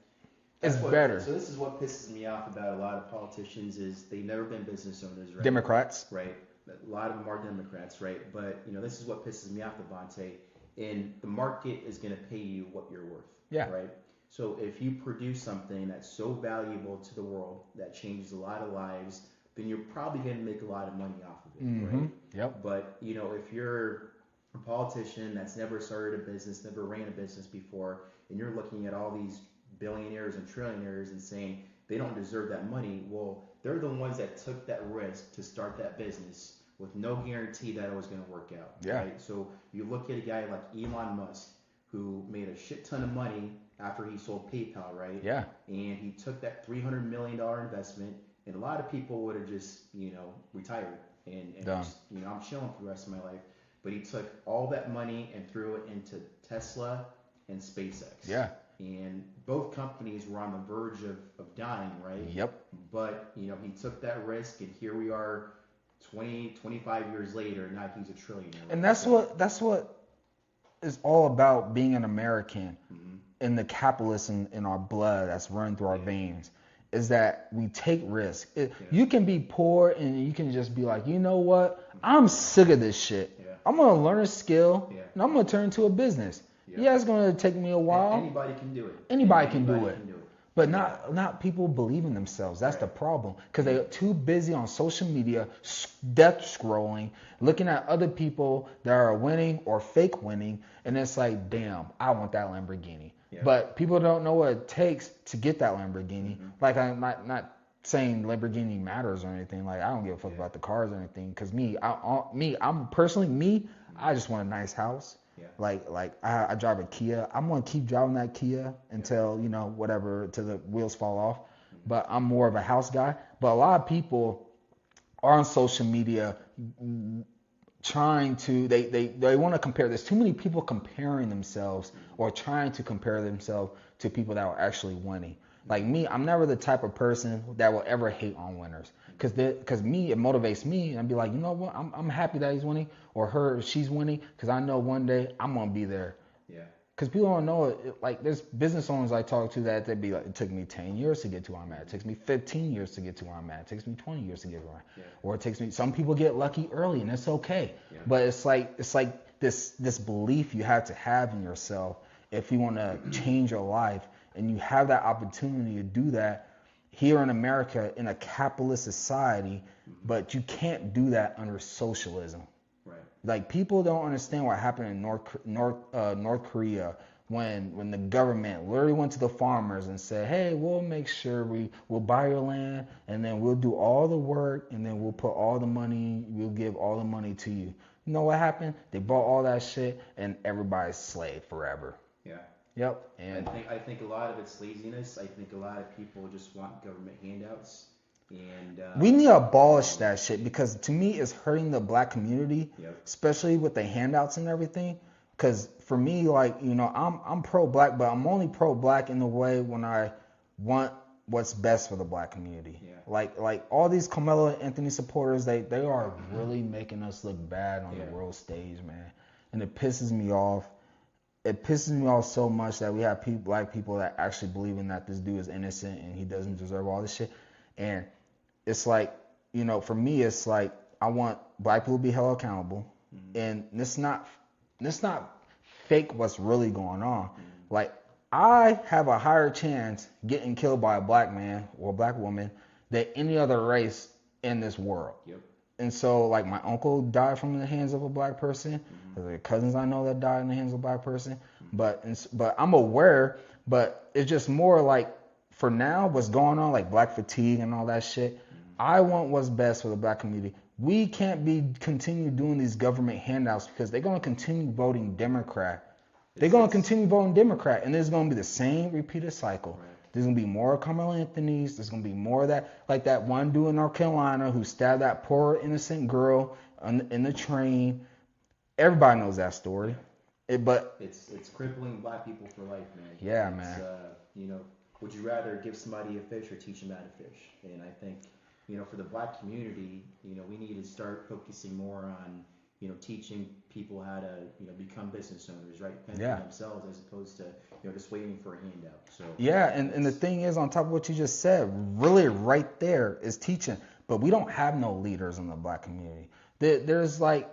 It's better. So this is what pisses me off about a lot of politicians is they've never been business owners, right? Democrats. Right. A lot of them are Democrats, right? But this is what pisses me off, Devontae. And the market is going to pay you what you're worth. Yeah. Right. So if you produce something that's so valuable to the world that changes a lot of lives, then you're probably going to make a lot of money off of it, right? But if you're a politician that's never started a business, never ran a business before, and you're looking at all these billionaires and trillionaires and saying they don't deserve that money, well, they're the ones that took that risk to start that business with no guarantee that it was going to work out. Right? So you look at a guy like Elon Musk, who made a shit ton of money after he sold PayPal, right? Yeah. And he took that $300 million investment, and a lot of people would have just, retired and just, I'm chilling for the rest of my life. But he took all that money and threw it into Tesla and SpaceX. Yeah. And both companies were on the verge of dying, right? Yep. But, he took that risk, and here we are 20, 25 years later, now he's a trillionaire. And that's what it's all about being an American and the capitalism in our blood that's running through our veins. Is that we take risks. You can be poor and you can just be like, you know what? I'm sick of this shit. I'm gonna learn a skill and I'm gonna turn it into a business. Yeah, it's gonna take me a while. Anybody can do it. Anybody can do it. But not people believe in themselves. That's the problem. Because they're too busy on social media, death scrolling, looking at other people that are winning or fake winning, and it's like, damn, I want that Lamborghini. Yeah. But people don't know what it takes to get that Lamborghini. Like, I'm not saying Lamborghini matters or anything. Like, I don't give a fuck about the cars or anything. Because I'm personally, I just want a nice house. Yeah. Like I drive a Kia. I'm gonna keep driving that Kia until whatever, till the wheels fall off. But I'm more of a house guy. But a lot of people are on social media trying to they want to compare. There's too many people comparing themselves or trying to compare themselves to people that are actually winning. Like me, I'm never the type of person that will ever hate on winners. Because me, it motivates me, and I'd be like, you know what, I'm happy that he's winning, or she's winning, because I know one day I'm going to be there. Yeah. Because people don't know it. Like, there's business owners I talk to that they'd be like, it took me 10 years to get to where I'm at. It takes me 15 years to get to where I'm at. It takes me 20 years to get where I'm at. Yeah. Or it takes me, some people get lucky early, and it's okay. Yeah. But it's like this belief you have to have in yourself if you want to change your life, and you have that opportunity to do that here in America in a capitalist society, but you can't do that under socialism. Right. Like, people don't understand what happened in North Korea when the government literally went to the farmers and said, hey, we'll make sure we'll buy your land, and then we'll do all the work, and then we'll put all the money, we'll give all the money to you. You know what happened? They bought all that shit, and everybody's slave forever. Yeah. Yep. And I think a lot of it's laziness. I think a lot of people just want government handouts. And we need to abolish that shit, because to me it's hurting the black community, especially with the handouts and everything. Because for me, like, I'm pro-black, but I'm only pro-black in the way when I want what's best for the black community. Yeah. Like all these Carmelo Anthony supporters, they are really making us look bad on the world stage, man. And it pisses me off. It pisses me off so much that we have black people that actually believing that this dude is innocent and he doesn't deserve all this shit. And it's like, for me, it's like, I want black people to be held accountable. And it's not fake what's really going on. Like, I have a higher chance getting killed by a black man or a black woman than any other race in this world. Yep. And so, like, my uncle died from the hands of a black person. There's cousins I know that died in the hands of a black person. But I'm aware, but it's just more like, for now, what's going on, like black fatigue and all that shit, I want what's best for the black community. We can't continue doing these government handouts, because they're going to continue voting Democrat. They're going to continue voting Democrat, and there's going to be the same repeated cycle. Right. There's going to be more Carmelo Anthony's. There's going to be more of that, like that one dude in North Carolina who stabbed that poor innocent girl in the train. Everybody knows that story. But it's crippling black people for life, man. Yeah, man. Would you rather give somebody a fish or teach them how to fish? And I think, for the black community, we need to start focusing more on, teaching people how to, become business owners, right? Depending on themselves, as opposed to, just waiting for a handout. So and the thing is, on top of what you just said, really right there is teaching. But we don't have no leaders in the black community. There's like,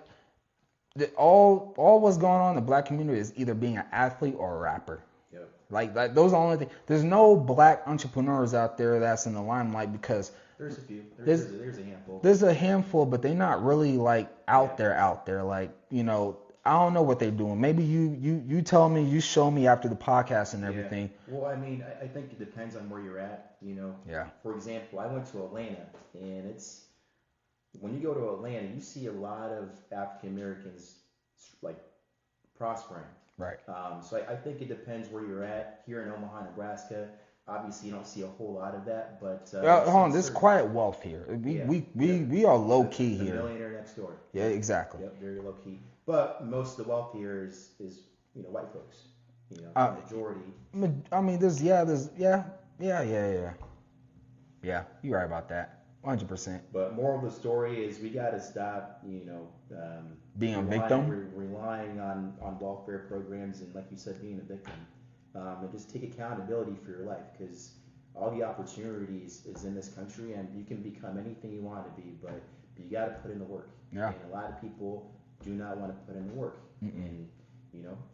all what's going on in the black community is either being an athlete or a rapper. Yep. Like those are the only things. There's no black entrepreneurs out there that's in the limelight, because there's a few. There's a handful. There's a handful, but they're not really like out there. Like, I don't know what they're doing. Maybe you tell me, you show me after the podcast and everything. Yeah. Well, I mean, I think it depends on where you're at. Yeah. For example, I went to Atlanta, and when you go to Atlanta, you see a lot of African Americans like prospering. Right. So I think it depends where you're at. Here in Omaha, Nebraska, obviously you don't see a whole lot of that, but hold on, there's quiet wealth here. We are low key here. The millionaire next door. Yeah, exactly. Yep, very low key. But most of the wealth here is white folks. Majority. I mean, there's yeah, you're right about that. 100%. But moral of the story is we got to stop, being a victim. Relying on welfare programs and, like you said, being a victim. And just take accountability for your life, because all the opportunities is in this country, and you can become anything you want to be, but you got to put in the work. Yeah. And a lot of people do not want to put in the work. And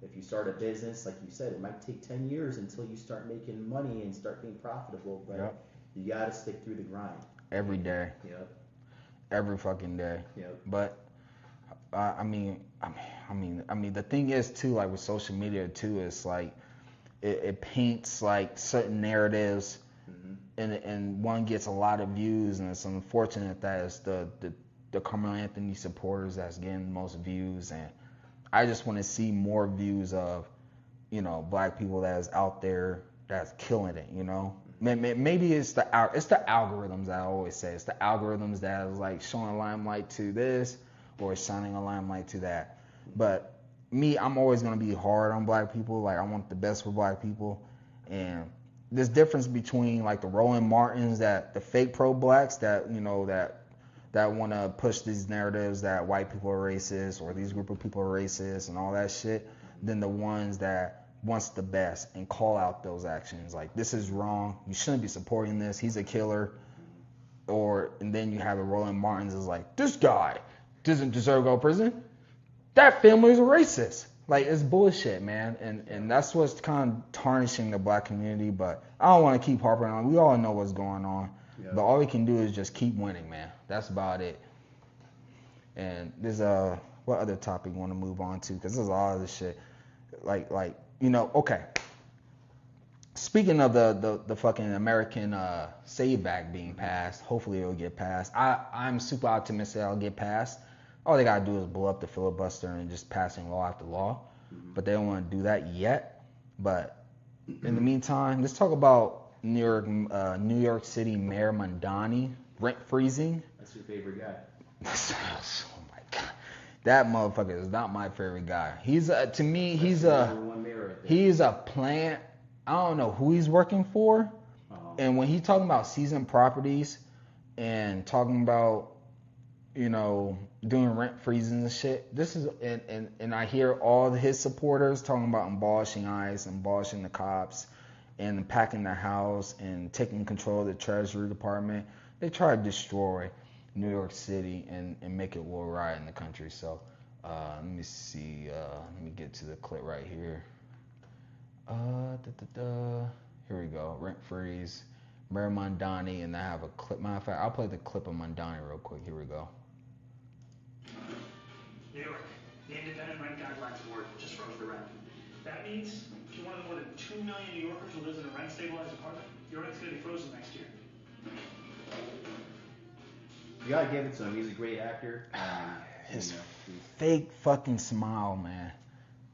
if you start a business, like you said, it might take 10 years until you start making money and start being profitable, but you got to stick through the grind. Every day. Yep. Every fucking day. Yep. But I mean, the thing is too, like with social media too, it's like it paints like certain narratives, and one gets a lot of views, and it's unfortunate that it's the Carmelo Anthony supporters that's getting the most views, and I just want to see more views of, black people that is out there that's killing it, Maybe it's the algorithms that I always say. It's the algorithms that is like showing a limelight to this or shining a limelight to that. But me, I'm always gonna be hard on black people. Like, I want the best for black people, and this difference between like the Roland Martins, that the fake pro-blacks that that want to push these narratives that white people are racist or these group of people are racist and all that shit, than the ones that wants the best and call out those actions. Like, this is wrong. You shouldn't be supporting this. He's a killer. And then you have the Roland Martins is like, this guy doesn't deserve to go to prison. That family is a racist. Like, it's bullshit, man. And that's what's kind of tarnishing the black community. But I don't want to keep harping on. We all know what's going on. Yeah. But all we can do is just keep winning, man. That's about it. And there's what other topic you want to move on to? Because there's a lot of this shit. Okay. Speaking of the fucking American Save Act being passed, hopefully it'll get passed. I'm super optimistic it'll get passed. All they gotta do is blow up the filibuster and just passing law after law. But they don't want to do that yet. But in the meantime, let's talk about New York City Mayor Mamdani rent freezing. That's your favorite guy. Oh my god, that motherfucker is not my favorite guy. He's to me, he's a plant. I don't know who he's working for. And when he's talking about seasoned properties and talking about, doing rent freezes and shit, this is, and I hear all his supporters talking about abolishing ICE, abolishing the cops, and packing the house and taking control of the Treasury Department. They try to destroy New York City and make it war riot in the country. So let me see. Let me get to the clip right here. Here we go. Rent freeze. Mayor Mamdani, and I have a clip. Matter of fact, I'll play the clip of Mamdani real quick. Here we go. New York, the Independent Rent Guidelines Board just froze the rent. That means if you're one of the more than 2 million New Yorkers who lives in a rent-stabilized apartment, your rent's going to be frozen next year. You gotta give it to him. He's a great actor. His fake fucking smile, man.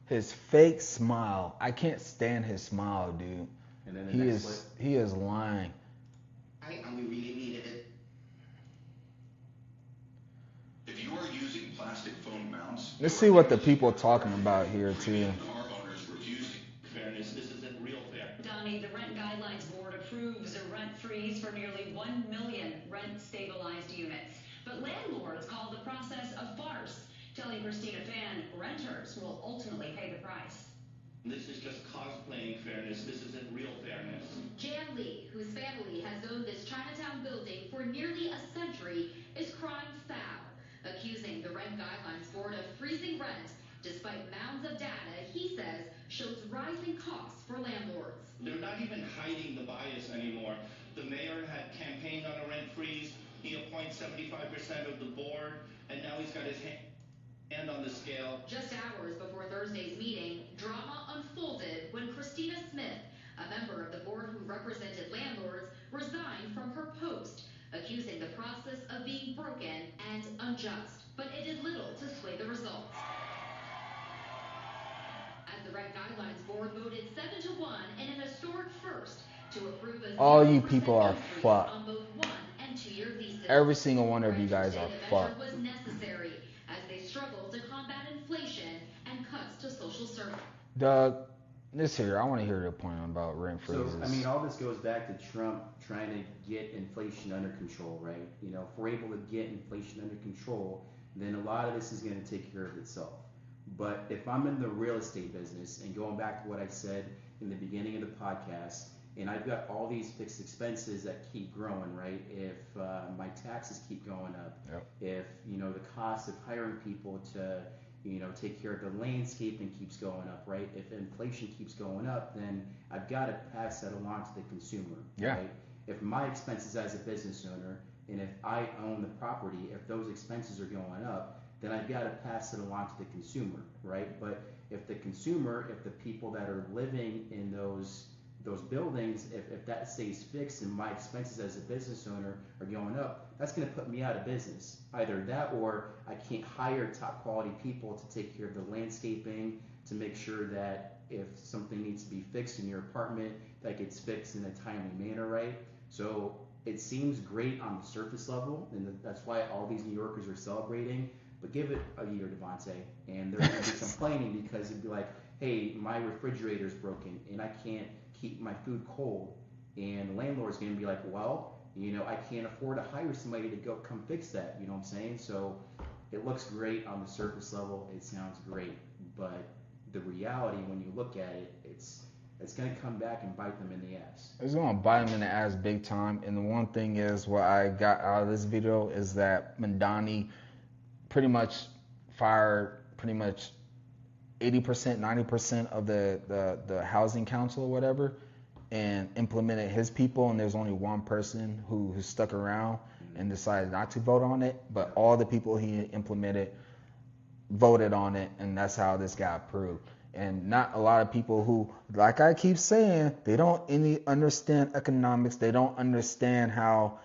His fake smile. I can't stand his smile, dude. And then he is lying. I only really needed it. If you are using plastic phone mounts, let's see what the people are talking about here too. Car owners refusing fairness. This isn't real fair. Donnie, the Rent Guidelines Board approves a rent freeze for nearly 1 million rent-stabilized units. But landlords call the process a farce, telling Christina Fan renters will ultimately pay the price. This is just cosplaying fairness. This isn't real fairness. Jan Lee, whose family has owned this Chinatown building for nearly a century, is crying foul, accusing the Rent Guidelines Board of freezing rent, despite mounds of data he says shows rising costs for landlords. They're not even hiding the bias anymore. The mayor had campaigned on a rent freeze. He appoints 75% of the board, and now he's got his hand on the scale. Just hours before Thursday's meeting, drama unfolded when Christina Smith, a member of the board who represented landlords, resigned from her post, accusing the process of being broken and unjust. But it did little to sway the results. As the Rent Guidelines Board voted 7-1 in an historic first to approve a all you people are fucked. On both 1 and 2 year leases. Every single one of you guys are fucked. Was necessary as they struggle to combat inflation and cuts to social service. Doug, This here, I want to hear your point about rent freezes. So, I mean, all this goes back to Trump trying to get inflation under control, right? You know, if we're able to get inflation under control, then a lot of this is going to take care of itself. But if I'm in the real estate business, and going back to what I said in the beginning of the podcast, and I've got all these fixed expenses that keep growing, right? If my taxes keep going up, if, you know, the cost of hiring people to, you know, take care of the landscaping keeps going up, right? If inflation keeps going up, then I've got to pass that along to the consumer, right? If my expenses as a business owner, and if I own the property, if those expenses are going up, then I've got to pass it along to the consumer, right? But if the consumer, if the people that are living in those buildings, if that stays fixed and my expenses as a business owner are going up, that's going to put me out of business. Either that, or I can't hire top quality people to take care of the landscaping, to make sure that if something needs to be fixed in your apartment, that gets fixed in a timely manner, right? So it seems great on the surface level, and that's why all these New Yorkers are celebrating. But give it a year, Devontae, and they're going to be complaining because it'd be like, hey, my refrigerator's broken and I can't keep my food cold, and the landlord's going to be like, well, you know, I can't afford to hire somebody to go come fix that. You know what I'm saying? So it looks great on the surface level. It sounds great, but the reality, when you look at it, it's going to come back and bite them in the ass. It's going to bite them in the ass big time. And the one thing is, what I got out of this video is that Mandani pretty much fired pretty much 80%, 90% of the housing council or whatever, and implemented his people, and there's only one person who stuck around and decided not to vote on it, but all the people he implemented voted on it, and that's how this got approved. And not a lot of people who, like I keep saying, they don't understand economics, they don't understand how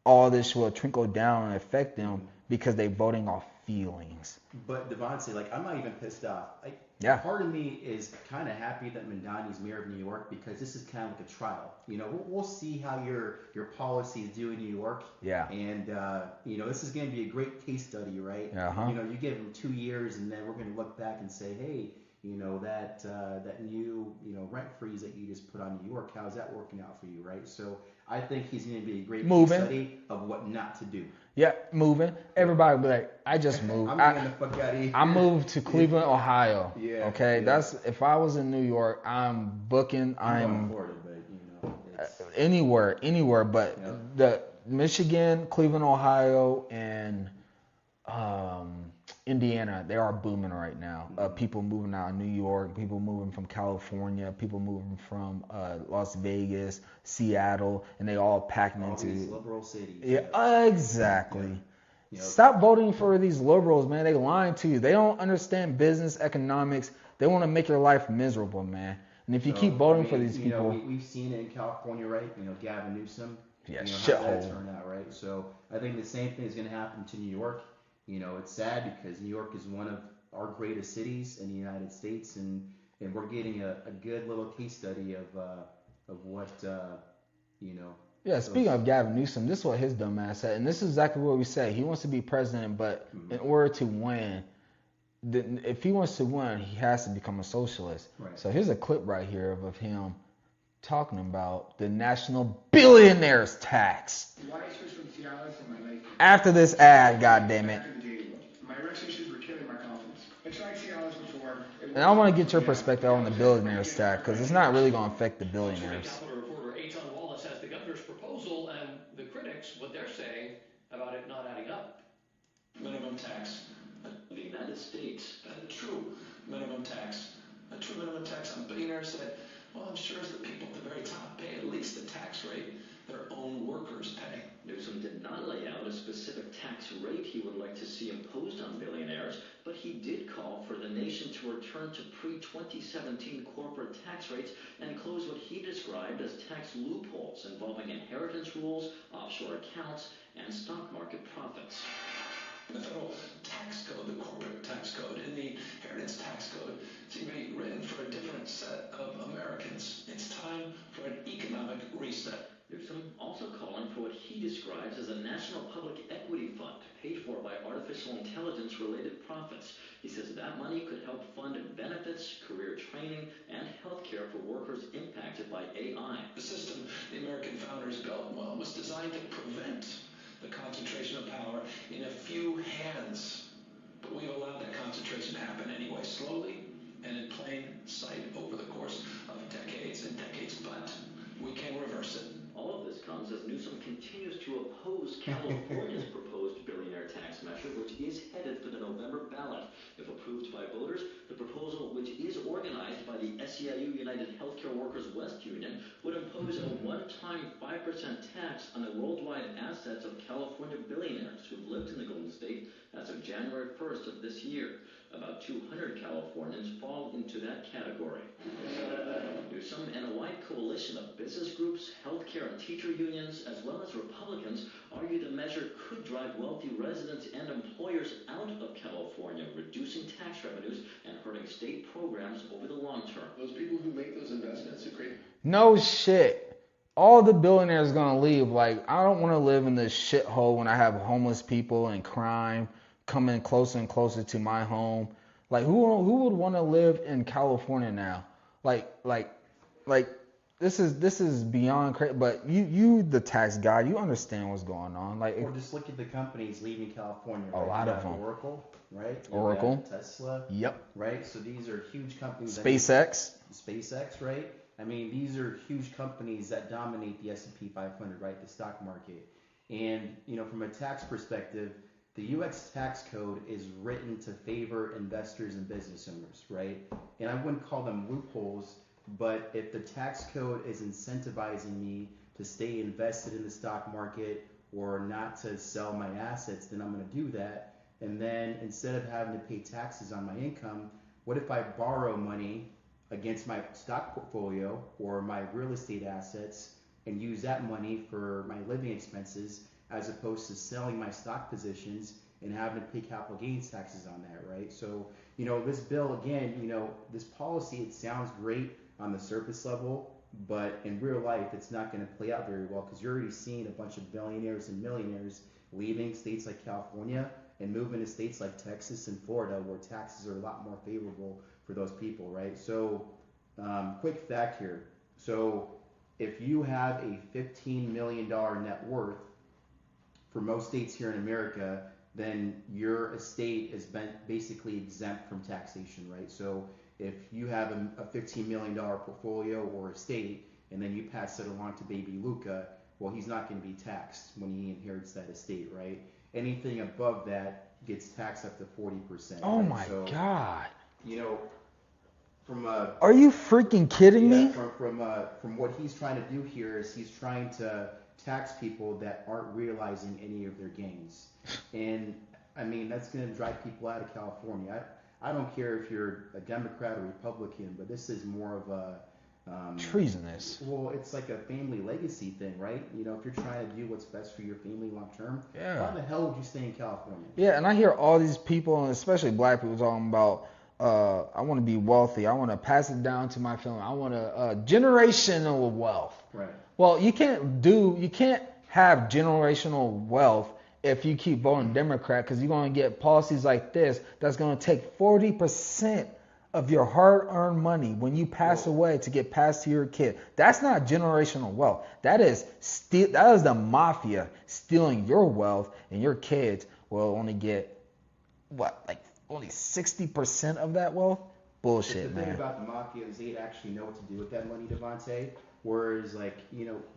all this will trickle down and affect them because they're voting off feelings. But Devontae, like, I'm not even pissed off. Part of me is kind of happy that Mandani's mayor of New York, because this is kind of like a trial. You know, we'll see how your policies do in New York. Yeah. And you know, this is going to be a great case study, right? You know, you give him 2 years, and then we're going to look back and say, hey, you know, that new, you know, rent freeze that you just put on New York, how's that working out for you, right? So I think he's going to be a great case study of what not to do. Yeah, moving. Everybody be like, I just moved. I'm getting the fuck out of here. I moved to Cleveland, Ohio. Yeah. Okay, that's, if I was in New York, I'm booking. I'm Florida, but you know, anywhere. But the Michigan, Cleveland, Ohio, and Indiana, they are booming right now. People moving out of New York, people moving from California, people moving from Las Vegas, Seattle, and they all packing into these liberal cities. Yeah, exactly. Yeah. Stop voting for these liberals, man. They lying to you. They don't understand business, economics. They want to make your life miserable, man. And if you keep voting for these people, you know, we've seen it in California, right? You know, Gavin Newsom. Yeah, you know, shithole. how that turned out, right? So I think the same thing is going to happen to New York. You know, it's sad because New York is one of our greatest cities in the United States, and we're getting a good little case study of what you know. Yeah, speaking of Gavin Newsom, this is what his dumb ass said, and this is exactly what we say. He wants to be president, but in order to win, if he wants to win, he has to become a socialist. Right. So here's a clip right here of him talking about the national billionaires tax. After this ad, goddammit. My arrest issues were killing my confidence. I tried Cialis before. And I want to get your perspective on the billionaires tax, because it's not really going to affect the billionaires. Capitol reporter Eitan Wallace has the governor's proposal and the critics, what they're saying about it not adding up. Minimum tax. The United States, true minimum tax. A true minimum tax on billionaires said, well, I'm sure as the people at the very top pay at least the tax rate their own workers pay. Newsom did not lay out a specific tax rate he would like to see imposed on billionaires, but he did call for the nation to return to pre-2017 corporate tax rates and close what he described as tax loopholes involving inheritance rules, offshore accounts, and stock market profits. The federal tax code, the corporate tax code, and the inheritance tax code seem to be written for a different set of Americans. It's time for an economic reset. Newsom also calling for what he describes as a national public equity fund paid for by artificial intelligence-related profits. He says that money could help fund benefits, career training, and health care for workers impacted by AI. The system the American founders built, well, was designed to prevent the concentration of power in a few hands. But we've allowed that concentration to happen anyway, slowly and in plain sight over the course of decades and decades, but we can reverse it. All of this comes as Newsom continues to oppose California's proposed billionaire tax measure, which is headed for the November ballot. If approved by voters, the proposal, which is organized by the SEIU United Healthcare Workers West Union, would impose a one-time 5% tax on the worldwide assets of California billionaires who've lived in the Golden State as of January 1st of this year. About 200 Californians fall into that category. Newsom and a wide coalition of business groups, healthcare and teacher unions, as well as Republicans, argue the measure could drive wealthy residents and employers out of California, reducing tax revenues and hurting state programs over the long term. Those people who make those investments who create... No shit. All the billionaires gonna leave. Like, I don't want to live in this shithole when I have homeless people and crime coming closer and closer to my home. Like, who would want to live in California now? Like this is beyond crazy. But you the tax guy, you understand what's going on. Like, or just look at the companies leaving California. A right? lot of them. Oracle, right? Oracle, Tesla. Yep. Right. So these are huge companies. SpaceX, right? I mean, these are huge companies that dominate the S&P 500, right? The stock market. And from a tax perspective, the U.S. tax code is written to favor investors and business owners, right? And I wouldn't call them loopholes, but if the tax code is incentivizing me to stay invested in the stock market or not to sell my assets, then I'm going to do that. And then instead of having to pay taxes on my income, what if I borrow money against my stock portfolio or my real estate assets and use that money for my living expenses, as opposed to selling my stock positions and having to pay capital gains taxes on that, right? So, this bill, again, this policy, it sounds great on the surface level, but in real life, it's not going to play out very well, because you're already seeing a bunch of billionaires and millionaires leaving states like California and moving to states like Texas and Florida, where taxes are a lot more favorable for those people, right? So, quick fact here. So, if you have a $15 million net worth, for most states here in America, then your estate is basically exempt from taxation, right? So if you have a $15 million portfolio or estate, and then you pass it along to baby Luca, well, he's not going to be taxed when he inherits that estate, right? Anything above that gets taxed up to 40%. oh right? my So, God. From Are you freaking kidding me? From what he's trying to do here is he's trying to tax people that aren't realizing any of their gains. And I mean, that's going to drive people out of California. I don't care if you're a Democrat or Republican, but this is more of a treasonous. Well, it's like a family legacy thing, right? If you're trying to do what's best for your family long term, why the hell would you stay in California? Yeah, and I hear all these people, and especially black people, talking about I want to be wealthy. I want to pass it down to my family. I want a generational wealth. Right. Well, you can't have generational wealth if you keep voting Democrat, because you're going to get policies like this that's going to take 40% of your hard-earned money when you pass away to get passed to your kid. That's not generational wealth. That is the mafia stealing your wealth, and your kids will only get only 60% of that wealth? Bullshit, the thing man. about the mafia is they actually know what to do with that money, Devontae. Whereas,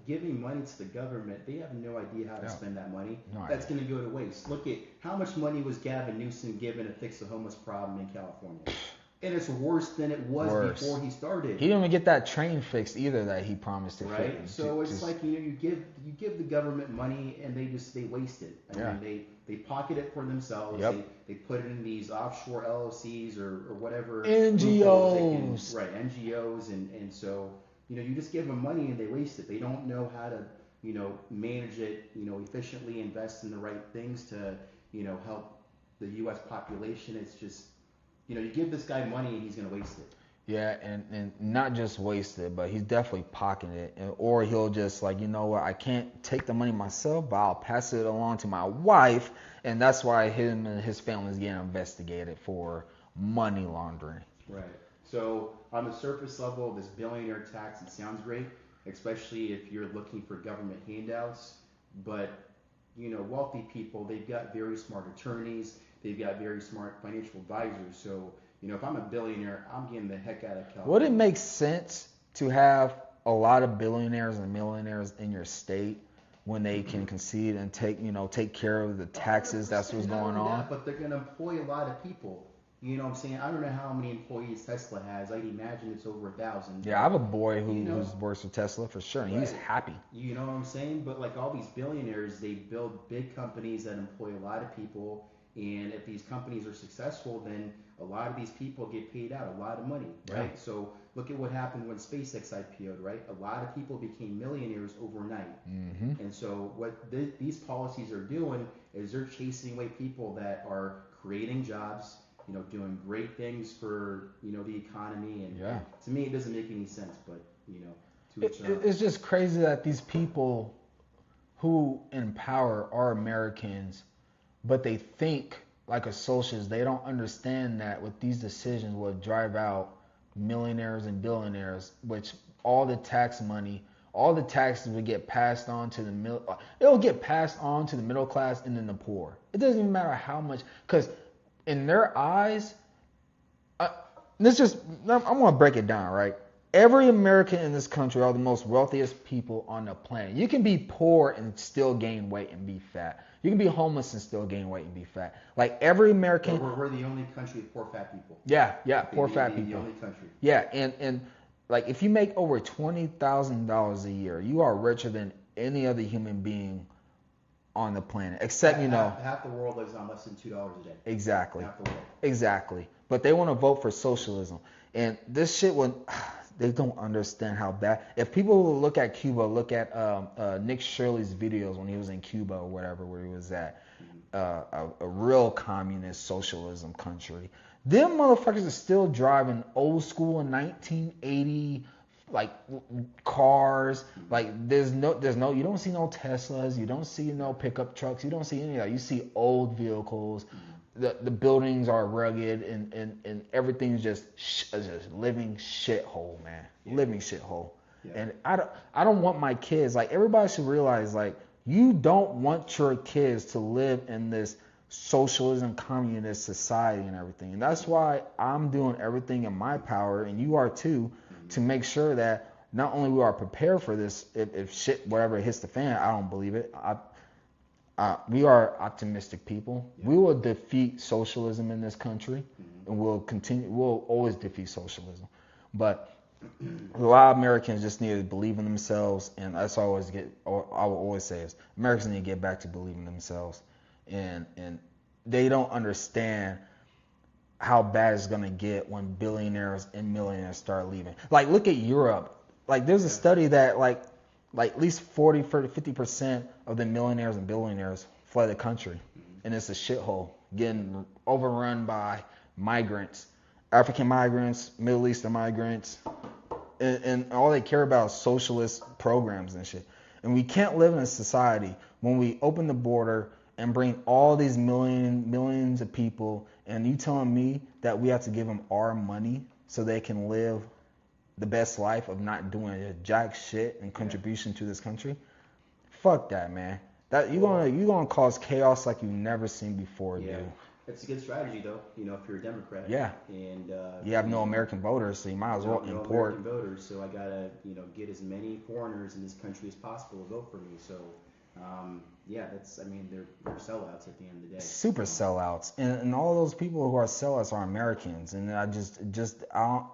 giving money to the government, they have no idea how to spend that money. That's going to go to waste. Look at how much money was Gavin Newsom given to fix the homeless problem in California. And it's worse than it was before he started. He didn't even get that train fixed either that he promised to fix. Right? So it's like, you give the government money and they waste it. I mean, they pocket it for themselves. Yep. They put it in these offshore LLCs or whatever. NGOs. NGOs. And so, you just give them money and they waste it. They don't know how to, manage it, efficiently, invest in the right things to, help the U.S. population. It's just, you give this guy money and he's going to waste it. Yeah, and not just wasted, but he's definitely pocketing it. Or he'll just like, you know what, I can't take the money myself, but I'll pass it along to my wife, and that's why him and his family is getting investigated for money laundering. Right. So on the surface level, this billionaire tax, it sounds great, especially if you're looking for government handouts. But, you know, wealthy people, they've got very smart attorneys, they've got very smart financial advisors. So, you know, if I'm a billionaire, I'm getting the heck out of California. Would it make sense to have a lot of billionaires and millionaires in your state when they can concede and take care of the taxes? That's what's going on. But they're going to employ a lot of people. You know what I'm saying? I don't know how many employees Tesla has. I'd imagine it's over 1,000. Yeah, I have a boy who works for Tesla for sure, and he's happy. You know what I'm saying? But like all these billionaires, they build big companies that employ a lot of people. And if these companies are successful, then a lot of these people get paid out a lot of money, right? Yeah. So look at what happened when SpaceX IPO'd, right? A lot of people became millionaires overnight. Mm-hmm. And so what these policies are doing is they're chasing away people that are creating jobs, you know, doing great things for, you know, the economy. And to me, it doesn't make any sense, but, you know, it's just crazy that these people who in power are Americans, but they think like a socialist. They don't understand that with these decisions will drive out millionaires and billionaires, which all the tax money, all the taxes would get passed on to it'll get passed on to the middle class and then the poor. It doesn't even matter how much, because in their eyes, I'm gonna break it down, right? Every American in this country are the most wealthiest people on the planet. You can be poor and still gain weight and be fat. You can be homeless and still gain weight and be fat. Like every American. We're the only country with poor fat people. Yeah, poor fat people. The only country. Yeah, and like if you make over $20,000 a year, you are richer than any other human being on the planet, except half the world lives on less than $2 a day. Exactly. Half the world. Exactly. But they want to vote for socialism, and this shit they don't understand how bad. If people will look at Cuba, look at Nick Shirley's videos when he was in Cuba or whatever, where he was at, a real communist socialism country. Them motherfuckers are still driving old school 1980 like cars. Like there's no you don't see no Teslas, you don't see no pickup trucks, you don't see any of that. You see old vehicles. The buildings are rugged and everything's just living shithole, man. Yeah. Living shithole. Yeah. And I don't want my kids, like everybody should realize, like you don't want your kids to live in this socialism, communist society and everything. And that's why I'm doing everything in my power, and you are too, to make sure that not only we are prepared for this, if shit whatever hits the fan, I don't believe it. We are optimistic people. Yeah. We will defeat socialism in this country, and we'll always defeat socialism. But a lot of Americans just need to believe in themselves, and that's I will always say is Americans need to get back to believing in themselves, and they don't understand how bad it's gonna get when billionaires and millionaires start leaving. Like look at Europe. Like there's a study that like at least 50% of the millionaires and billionaires fled the country. And it's a shithole, getting overrun by migrants, African migrants, Middle Eastern migrants, and all they care about is socialist programs and shit. And we can't live in a society when we open the border and bring all these millions of people, and you telling me that we have to give them our money so they can live the best life of not doing a jack shit and contribution to this country? Fuck that, man. That you're gonna cause chaos like you've never seen before, dude. It's a good strategy though, you know, if you're a Democrat. Yeah. And you have no American voters, so you might as well import. No American voters, so I gotta, get as many foreigners in this country as possible to vote for me. So they're sellouts at the end of the day. Super sellouts, and all those people who are sellouts are Americans. And I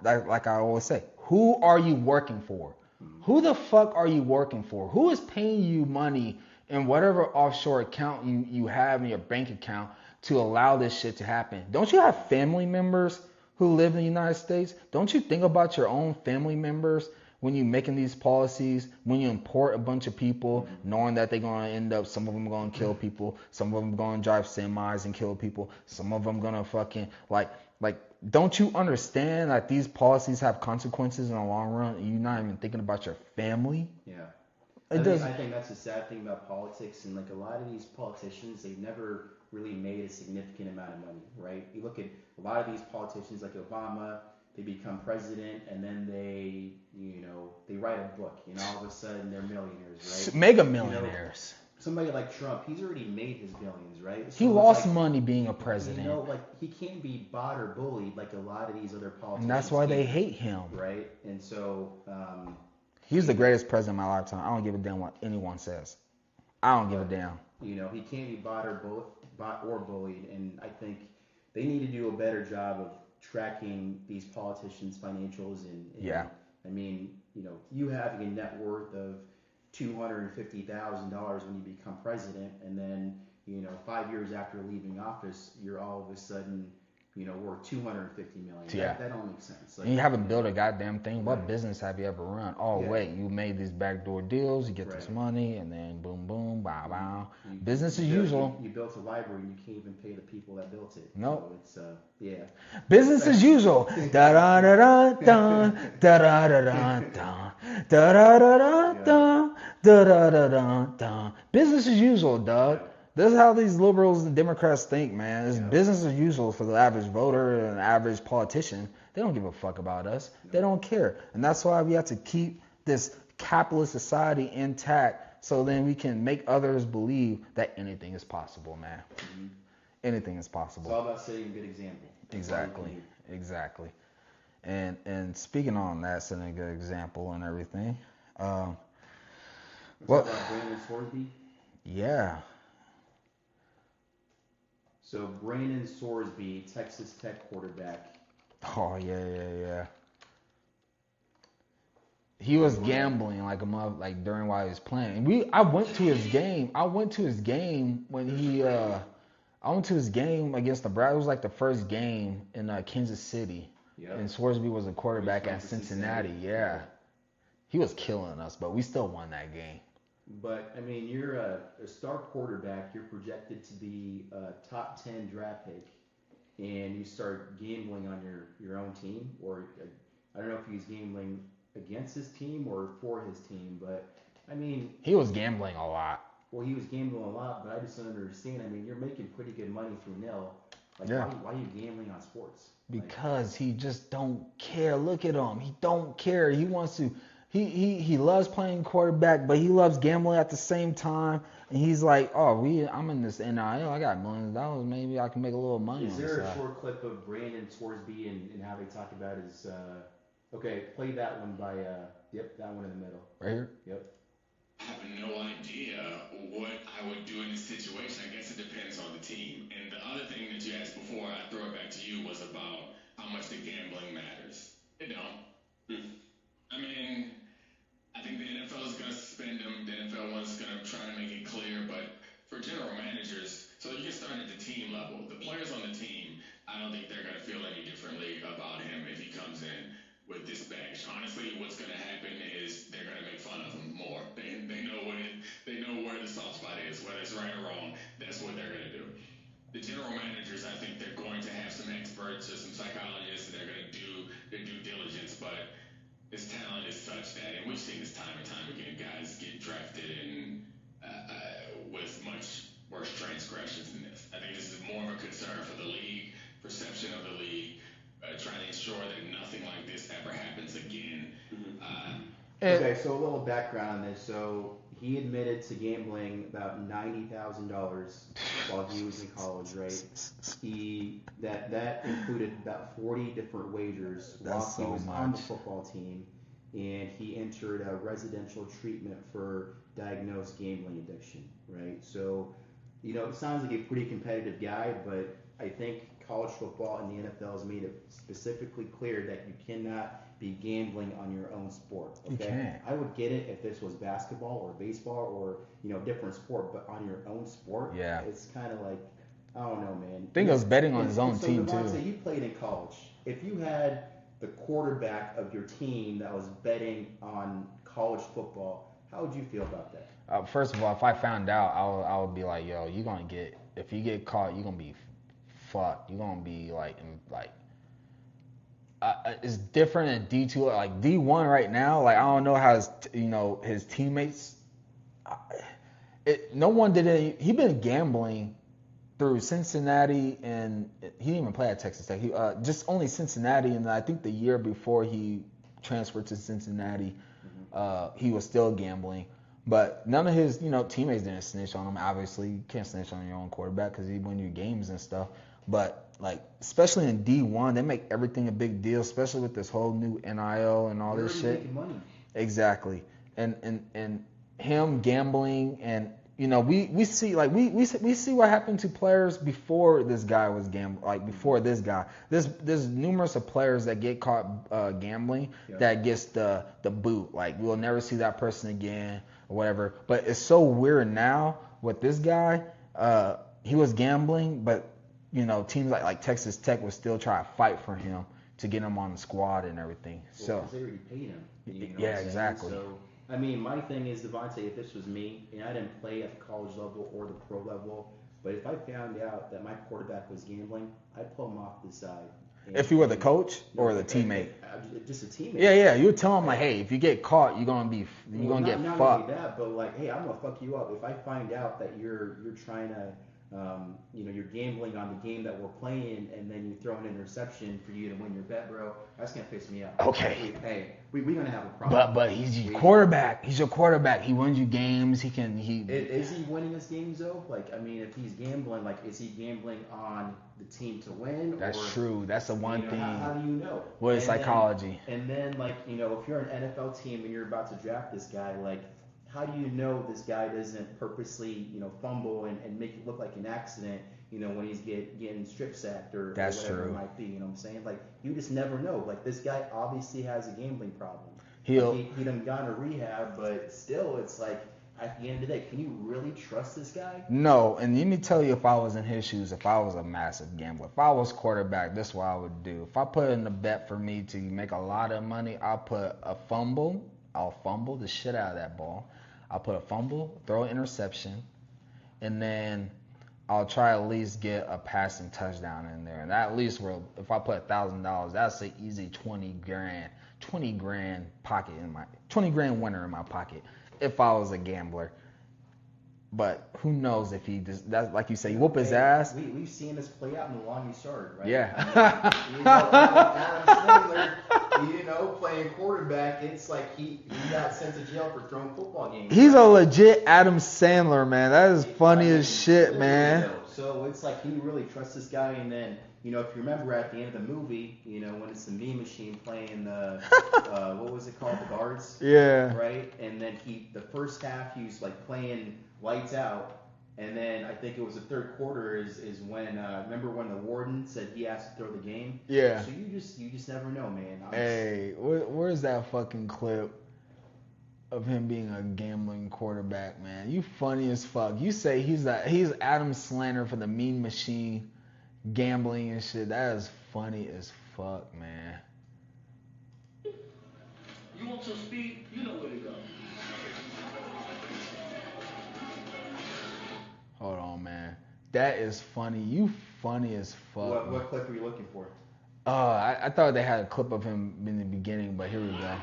like I always say, who are you working for? Mm-hmm. Who the fuck are you working for? Who is paying you money in whatever offshore account you have in your bank account to allow this shit to happen? Don't you have family members who live in the United States? Don't you think about your own family members when you're making these policies, when you import a bunch of people, knowing that they're going to end up, some of them are going to kill people, some of them are going to drive semis and kill people, some of them going to fucking, like don't you understand that these policies have consequences in the long run, and you're not even thinking about your family? Yeah. I think that's the sad thing about politics, and like a lot of these politicians, they've never really made a significant amount of money, right? You look at a lot of these politicians like Obama, they become president, and then they write a book, and all of a sudden they're millionaires, right? Mega millionaires. Somebody like Trump, he's already made his billions, right? So he lost money being a president. He can't be bought or bullied like a lot of these other politicians. And that's why they hate him. Right? And so... he's the greatest president of my lifetime. I don't give a damn what anyone says. I don't give a damn. He can't be bought or bullied, and I think they need to do a better job of tracking these politicians' financials. And I mean, you having a net worth of $250,000 when you become president, and then 5 years after leaving office, you're all of a sudden worth $250 million. Yeah. That don't make sense. And you haven't built a goddamn thing. What business have you ever run? Oh, wait, you made these backdoor deals, you get this money, and then boom, boom, bow, bow. Business as usual. You built a library and you can't even pay the people that built it. Nope. So it's, Business as usual. Da da da da da da da da da da da da da da da da da da. Business as usual, Doug. This is how these liberals and Democrats think, man. It's business as usual for the average voter and average politician. They don't give a fuck about us. They don't care. And that's why we have to keep this capitalist society intact, so then we can make others believe that anything is possible, man. Mm-hmm. Anything is possible. It's all about setting a good example. Exactly. And speaking on that, setting a good example and everything. About Brandon Sorsby? Yeah. So Brandon Sorsby, Texas Tech quarterback. Oh yeah. He was gambling like a month, like during while he was playing. I went to his game. I went to his game when he. I went to his game against Nebraska. It was like the first game in Kansas City. Yep. And Sorsby was a quarterback at Cincinnati. Yeah. He was killing us, but we still won that game. But, I mean, you're a star quarterback. You're projected to be a top 10 draft pick, and you start gambling on your own team. Or I don't know if he was gambling against his team or for his team, but, I mean... He was gambling a lot. Well, he was gambling a lot, but I just don't understand. I mean, you're making pretty good money through nil. Like, why are you gambling on sports? Because he just don't care. Look at him. He don't care. He wants to... He loves playing quarterback, but he loves gambling at the same time. And he's like, I'm in this NIL. I got millions of dollars. Maybe I can make a little money. Is there a short clip of Brandon Sorsby and how they talk about his? Okay, play that one by. That one in the middle. Right here. Yep. I have no idea what I would do in this situation. I guess it depends on the team. And the other thing that you asked before, I throw it back to you, was about how much the gambling matters. It don't. I mean, I think the NFL is going to suspend him. The NFL one's going to try to make it clear. But for general managers, so you can start at the team level. The players on the team, I don't think they're going to feel any differently about him if he comes in with this baggage. Honestly, what's going to happen is they're going to make fun of him more. They know they know where the soft spot is, whether it's right or wrong. That's what they're going to do. The general managers, I think they're going to have some experts or some psychologists, and they're going to do their due diligence, but his talent is such that, and we've seen this time and time again, guys get drafted and with much worse transgressions than this. I think this is more of a concern for the league, perception of the league, trying to ensure that nothing like this ever happens again. Okay, so a little background on this. So he admitted to gambling about $90,000 while he was in college, right? That included about 40 different wagers while he was on the football team, and he entered a residential treatment for diagnosed gambling addiction, right? So, it sounds like a pretty competitive guy, but I think college football and the NFL has made it specifically clear that you cannot be gambling on your own sport. Okay, I would get it if this was basketball or baseball or different sport, but on your own sport, it's kind of like, I don't know, man. I think it was betting on his own team too. So you played in college. If you had the quarterback of your team that was betting on college football, how would you feel about that? First of all, if I found out, I would be like, yo, if you get caught, you're gonna be fucked. You're gonna be like it's different in D2. Like D1 right now, like I don't know how his teammates. No one did it. He been gambling through Cincinnati, and he didn't even play at Texas Tech. He just only Cincinnati, and I think the year before he transferred to Cincinnati, he was still gambling. But none of his teammates didn't snitch on him. Obviously, you can't snitch on your own quarterback because he win your games and stuff. But like, especially in D1, they make everything a big deal, especially with this whole new NIL and all this shit. Making money. Exactly, and him gambling, and we see what happened to players before this guy was gambling. Like before this guy, there's numerous of players that get caught gambling that gets the boot. Like we'll never see that person again or whatever. But it's so weird now with this guy. He was gambling, but teams like Texas Tech would still try to fight for him to get him on the squad and everything. Well, because they already paid him. Yeah, exactly. So, I mean, my thing is, Devontae, if this was me, and I didn't play at the college level or the pro level, but if I found out that my quarterback was gambling, I'd pull him off the side. If you were the coach or the teammate? Just a teammate. Yeah. You would tell him like, hey, if you get caught, you're gonna get not fucked. Only that, but like, hey, I'm gonna fuck you up. If I find out that you're trying to you're gambling on the game that we're playing, and then you throw an interception for you to win your bet, bro. That's gonna piss me off. Okay. Hey, we're gonna have a problem. But he's your quarterback. He's your quarterback. He wins you games. Is he winning us games though? Like, I mean, if he's gambling, like, is he gambling on the team to win? That's true. That's the one thing. How do you know? What is psychology? And then, like, if you're an NFL team and you're about to draft this guy, like, how do you know this guy doesn't purposely, fumble and make it look like an accident, when he's getting strip sacked or whatever it might be, you know what I'm saying? Like, you just never know. Like, this guy obviously has a gambling problem. He done gone to rehab, but still, it's like, at the end of the day, can you really trust this guy? No, and let me tell you, if I was in his shoes, if I was a massive gambler, if I was quarterback, this is what I would do. If I put in a bet for me to make a lot of money, I'll put a fumble. I'll fumble the shit out of that ball. I'll put a fumble, throw an interception, and then I'll try at least get a passing touchdown in there. And that at least if I put $1,000, that's an easy 20 grand pocket in my 20 grand winner in my pocket if I was a gambler. But who knows if he just, that's like you say, you whoop his ass. We've seen this play out in the Lonnie Surge, right? Yeah. Adam Sandler, playing quarterback, it's like he got sent to jail for throwing football games. He's a legit Adam Sandler, man. That is funny as shit, man. So it's like, can you really trust this guy? And then, if you remember at the end of the movie, when it's the Mean Machine playing the, what was it called, the guards? Yeah. Right? And then the first half, he was like playing lights out. And then I think it was the third quarter is when, remember when the warden said he has to throw the game? Yeah. So you just never know, man. Hey, where's that fucking clip of him being a gambling quarterback, man? You funny as fuck. You say he's Adam Sandler for the Mean Machine, gambling and shit. That is funny as fuck, man. You want some speed? You know where to go. Hold on, man. That is funny. You funny as fuck. What clip were you looking for? I thought they had a clip of him in the beginning, but here we go.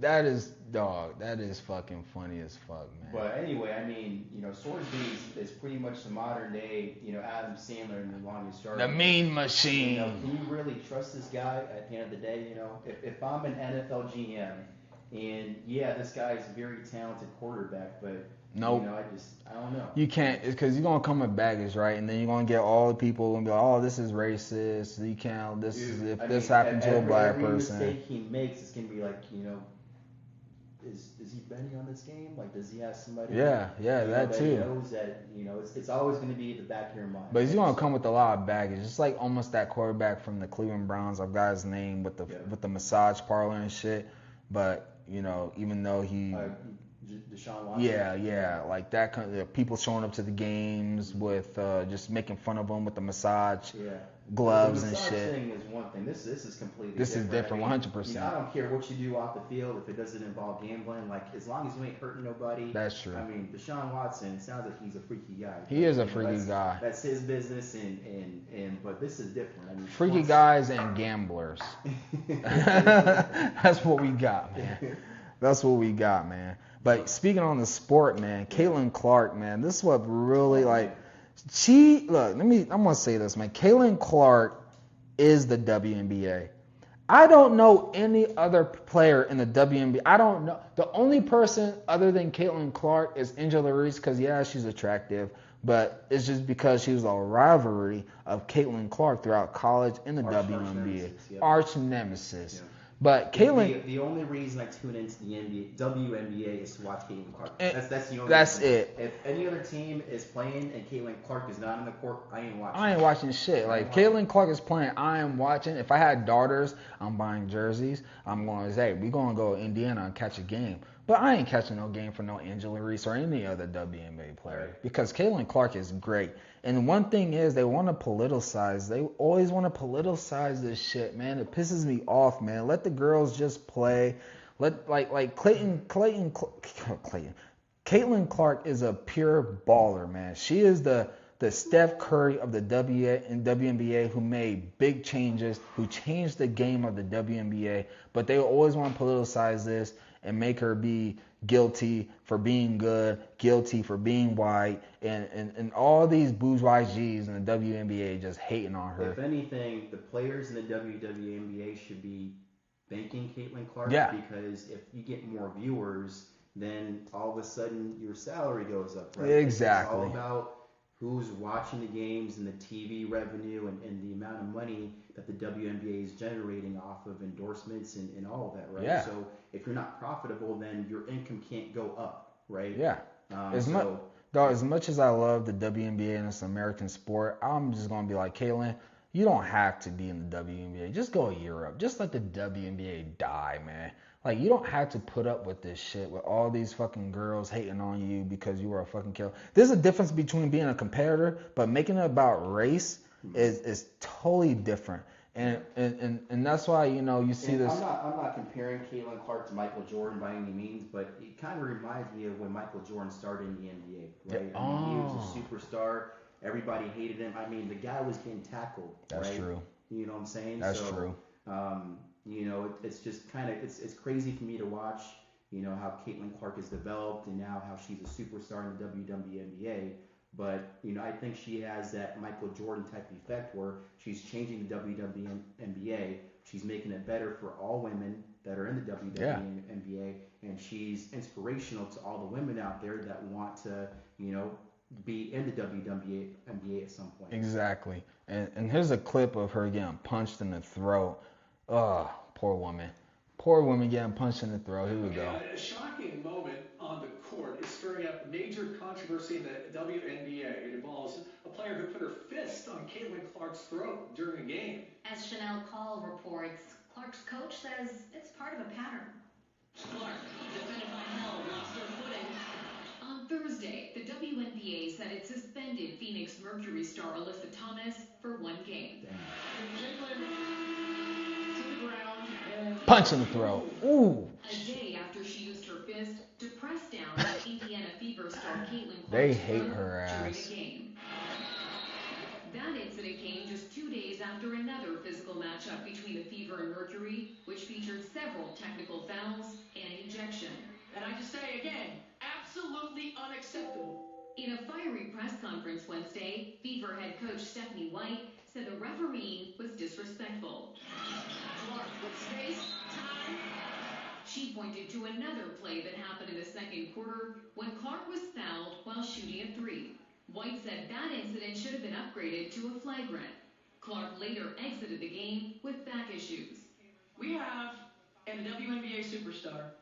That is fucking funny as fuck, man. But anyway, I mean, Swordsby is pretty much the modern day, Adam Sandler in the Lonnie Surge. The Mean Machine. Can you really trust this guy at the end of the day? If I'm an NFL GM, and yeah, this guy's a very talented quarterback, but nope. I don't know. You can't, because you're gonna come with baggage, right? And then you're gonna get all the people and be like, oh, this is racist. You can't. This happened to a black person. Every mistake he makes, it's gonna be like, is he betting on this game? Like, does he have somebody? Yeah, that too. He knows that it's always going to be at the back of your mind. But he's going to come with a lot of baggage. It's like almost that quarterback from the Cleveland Browns. I've got his name with the massage parlor and shit. But even though he. Deshaun Watson. Yeah, like that kind of people showing up to the games with just making fun of him with the massage gloves and shit. The massage thing is one thing. mean, this is completely This different. is different, 100%. You know, I don't care what you do off the field if it doesn't involve gambling. Like, as long as you ain't hurting nobody. That's true. I mean, Deshaun Watson, it sounds like he's a freaky guy. He is a freaky guy. That's his business, but this is different. I mean, freaky guys and gamblers. That's what we got, man. That's what we got, man. But speaking on the sport, man, Caitlin Clark, man, this is what really, like, I'm going to say this, man. Caitlin Clark is the WNBA. I don't know any other player in the WNBA. I don't know. The only person other than Caitlin Clark is Angela Reese because, yeah, she's attractive. But it's just because she was a rivalry of Caitlin Clark throughout college in the WNBA. Arch nemesis. Yeah. But Caitlin... The only reason I tune into the WNBA is to watch Caitlin Clark. That's the only That's reason. it. If any other team is playing and Caitlin Clark is not on the court, I ain't watching. I ain't watching shit. Like, Caitlin Clark is playing, I am watching. If I had daughters, I'm buying jerseys. I'm going to say, we're going to go to Indiana and catch a game. But I ain't catching no game for no Angela Reese or any other WNBA player because Caitlin Clark is great. And one thing is, they want to politicize. They always want to politicize this shit, man. It pisses me off, man. Let the girls just play. Caitlin Clark is a pure baller, man. She is the Steph Curry of the WNBA who made big changes, who changed the game of the WNBA. But they always want to politicize this and make her be guilty for being good, guilty for being white, and all these bourgeoisies in the WNBA just hating on her. If anything, the players in the WNBA should be thanking Caitlin Clark because if you get more viewers, then all of a sudden your salary goes up, right? Exactly. It's all about who's watching the games and the TV revenue and the amount of money that the WNBA is generating off of endorsements and all of that, right? Yeah. So if you're not profitable, then your income can't go up, right? Yeah. As much as I love the WNBA and it's an American sport, I'm just going to be like, Caitlin, you don't have to be in the WNBA. Just go to Europe. Just let the WNBA die, man. Like, you don't have to put up with this shit with all these fucking girls hating on you because you are a fucking killer. There's a difference between being a competitor, but making it about race is totally different. And that's why, you know, you see this. I'm not comparing Caitlin Clark to Michael Jordan by any means, but it kind of reminds me of when Michael Jordan started in the NBA, right? Yeah. I mean, he was a superstar. Everybody hated him. I mean, the guy was getting tackled. That's right? true. You know what I'm saying? That's true. You know, it's just kind of it's crazy for me to watch. You know how Caitlin Clark has developed and now how she's a superstar in the WNBA. But, you know, I think she has that Michael Jordan type effect where she's changing the WNBA. She's making it better for all women that are in the WNBA. And she's inspirational to all the women out there that want to, you know, be in the WNBA at some point. Exactly. And here's a clip of her getting punched in the throat. Oh, poor woman. Poor woman getting punched in the throat. Here we go. A shocking moment on the court is stirring up major controversy in the WNBA. It involves a player who put her fist on Caitlin Clark's throat during a game. As Chanel Call reports, Clark's coach says it's part of a pattern. Clark, defended by Hell, lost her footing. On Thursday, the WNBA said it suspended Phoenix Mercury star Alyssa Thomas for one game. To the ground and Punch in the throat. Ooh. a day after she used her fist to press down on Indiana Fever star Caitlin Clark's They hate throat her during ass. a game. That incident came just 2 days after another physical matchup between the Fever and Mercury, which featured several technical fouls and an ejection. And I just say again, absolutely unacceptable. In a fiery press conference Wednesday, Fever head coach Stephanie White said the referee was disrespectful. Clark with space, time. She pointed to another play that happened in the second quarter when Clark was fouled while shooting a three. White said that incident should have been upgraded to a flagrant. Clark later exited the game with back issues. We have a WNBA superstar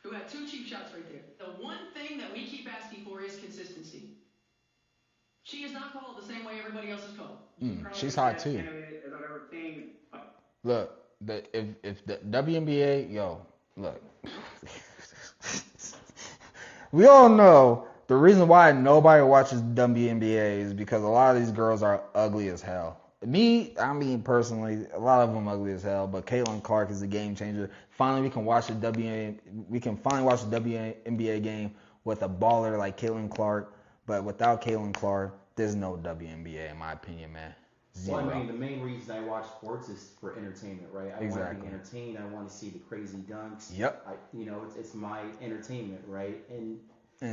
who had 2 cheap shots right there. The one thing that we keep asking for is consistency. She is not called the same way everybody else is called. She's hot too. Look, if the WNBA, look. We all know the reason why nobody watches WNBA is because a lot of these girls are ugly as hell. I mean, personally, a lot of them ugly as hell, but Caitlin Clark is a game changer. Finally, we can watch the WNBA game with a baller like Caitlin Clark, but without Caitlin Clark, there's no WNBA in my opinion, man. Zero. Well, I mean, the main reason I watch sports is for entertainment, right? I want to be entertained. I want to see the crazy dunks. Yep. It's my entertainment, right? And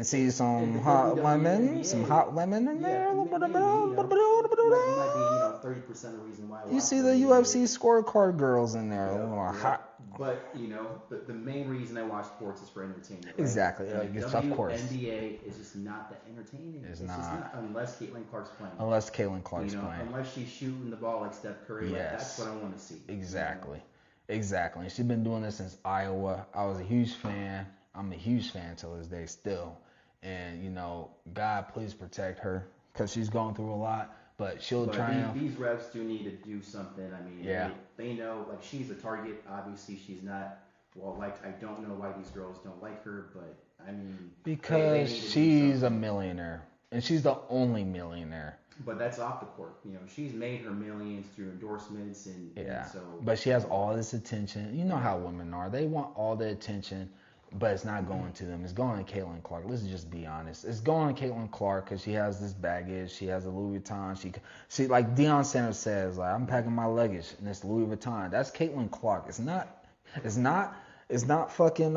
see some hot women, some hot women in there. Might be 30% of the reason why I watch. You see the UFC scorecard girls in there, hot. But the main reason I watch sports is for entertainment. Right? Exactly, of course. NBA is just not that entertaining. It's not. Just not, unless Caitlin Clark's playing. Playing. Unless she's shooting the ball like Steph Curry. Yes. That's what I want to see. Exactly. Exactly. She's been doing this since Iowa. I was a huge fan. I'm a huge fan till this day still. And, God, please protect her because she's going through a lot. But she'll triumph. These refs do need to do something. I mean, they know, like, she's a target. Obviously, she's not. Well, like, I don't know why these girls don't like her, but, I mean. Because she's a millionaire. And she's the only millionaire. But that's off the court. She's made her millions through endorsements and so. But she has all this attention. You know how women are. They want all the attention, but it's not going to them. It's going to Caitlin Clark. Let's just be honest. It's going to Caitlin Clark because she has this baggage. She has a Louis Vuitton. She like Deion Sanders says, like, I'm packing my luggage and it's Louis Vuitton. That's Caitlin Clark. It's not fucking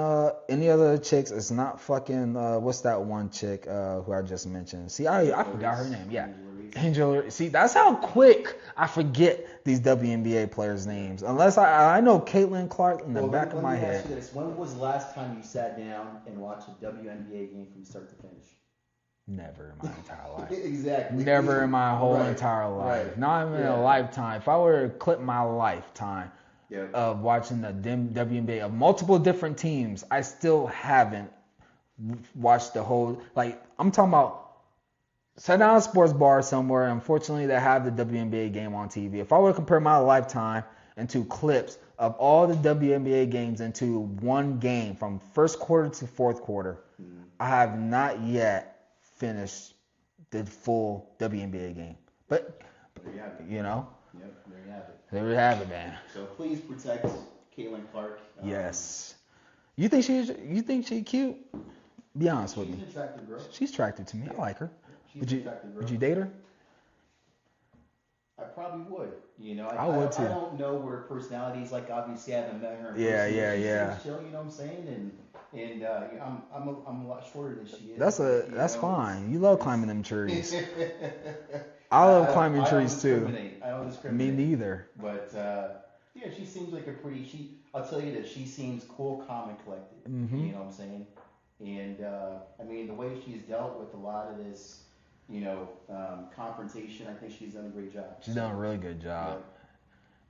any other chicks. It's not fucking what's that one chick who I just mentioned? See, I forgot her name. Yeah. Angel. See, that's how quick I forget these WNBA players' names. Unless I know Caitlin Clark in the back of my head. Ask you this. When was the last time you sat down and watched a WNBA game from start to finish? Never in my entire life. Exactly. Never in my whole entire life. Right. Not even a lifetime. If I were to clip my lifetime of watching the WNBA of multiple different teams, I still haven't watched the whole. Like, I'm talking about. Sit down at a sports bar somewhere. Unfortunately, they have the WNBA game on TV. If I were to compare my lifetime into clips of all the WNBA games into one game from first quarter to fourth quarter, I have not yet finished the full WNBA game. But, there you have it. Yep, there you have it. There you have it, man. So please protect Caitlin Clark. Yes. You think she's cute? Be honest with me. She's an attractive girl. She's attractive to me. I like her. She's an attractive girl. Would you date her? I probably would. I would too. I don't know what her personality is like. Obviously, I haven't met her. Yeah. She's chill, you know what I'm saying? And I'm a lot shorter than she is. That's fine. You love climbing them trees. I love climbing trees too. I don't discriminate. Me neither. But she seems like I'll tell you that she seems cool, calm, and collected. Mm-hmm. You know what I'm saying? And I mean, the way she's dealt with a lot of this, confrontation, I think she's done a great job. She's done a really good job.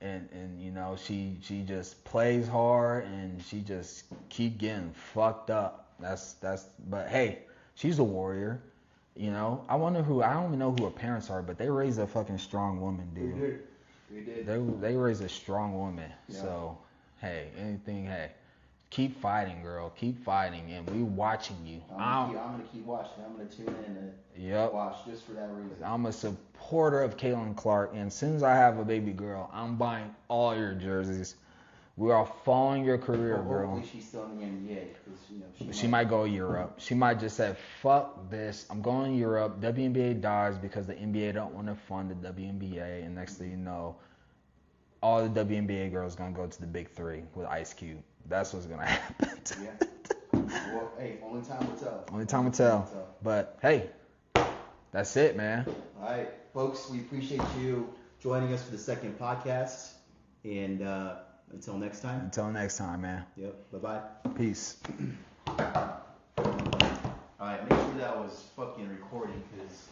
Yeah. And she just plays hard and she just keep getting fucked up. But hey, she's a warrior. I don't even know who her parents are, but they raised a fucking strong woman, dude. They did. They raised a strong woman. Yeah. So, hey, keep fighting, girl. Keep fighting, and we watching you. I'm gonna keep watching. I'm gonna tune in and watch just for that reason. I'm a supporter of Caitlin Clark, and as soon as I have a baby girl, I'm buying all your jerseys. We are following your career, girl. Hopefully she's still in the NBA, because she might go Europe. She might just say, "Fuck this, I'm going to Europe." WNBA dies because the NBA don't want to fund the WNBA, and next thing you know, all the WNBA girls gonna go to the Big Three with Ice Cube. That's what's gonna happen. Well, hey, only time will tell. Only time will tell. But hey, that's it, man. All right, folks, we appreciate you joining us for the second podcast, and until next time. Until next time, man. Yep. Bye-bye. Peace. All right, make sure that was fucking recording, because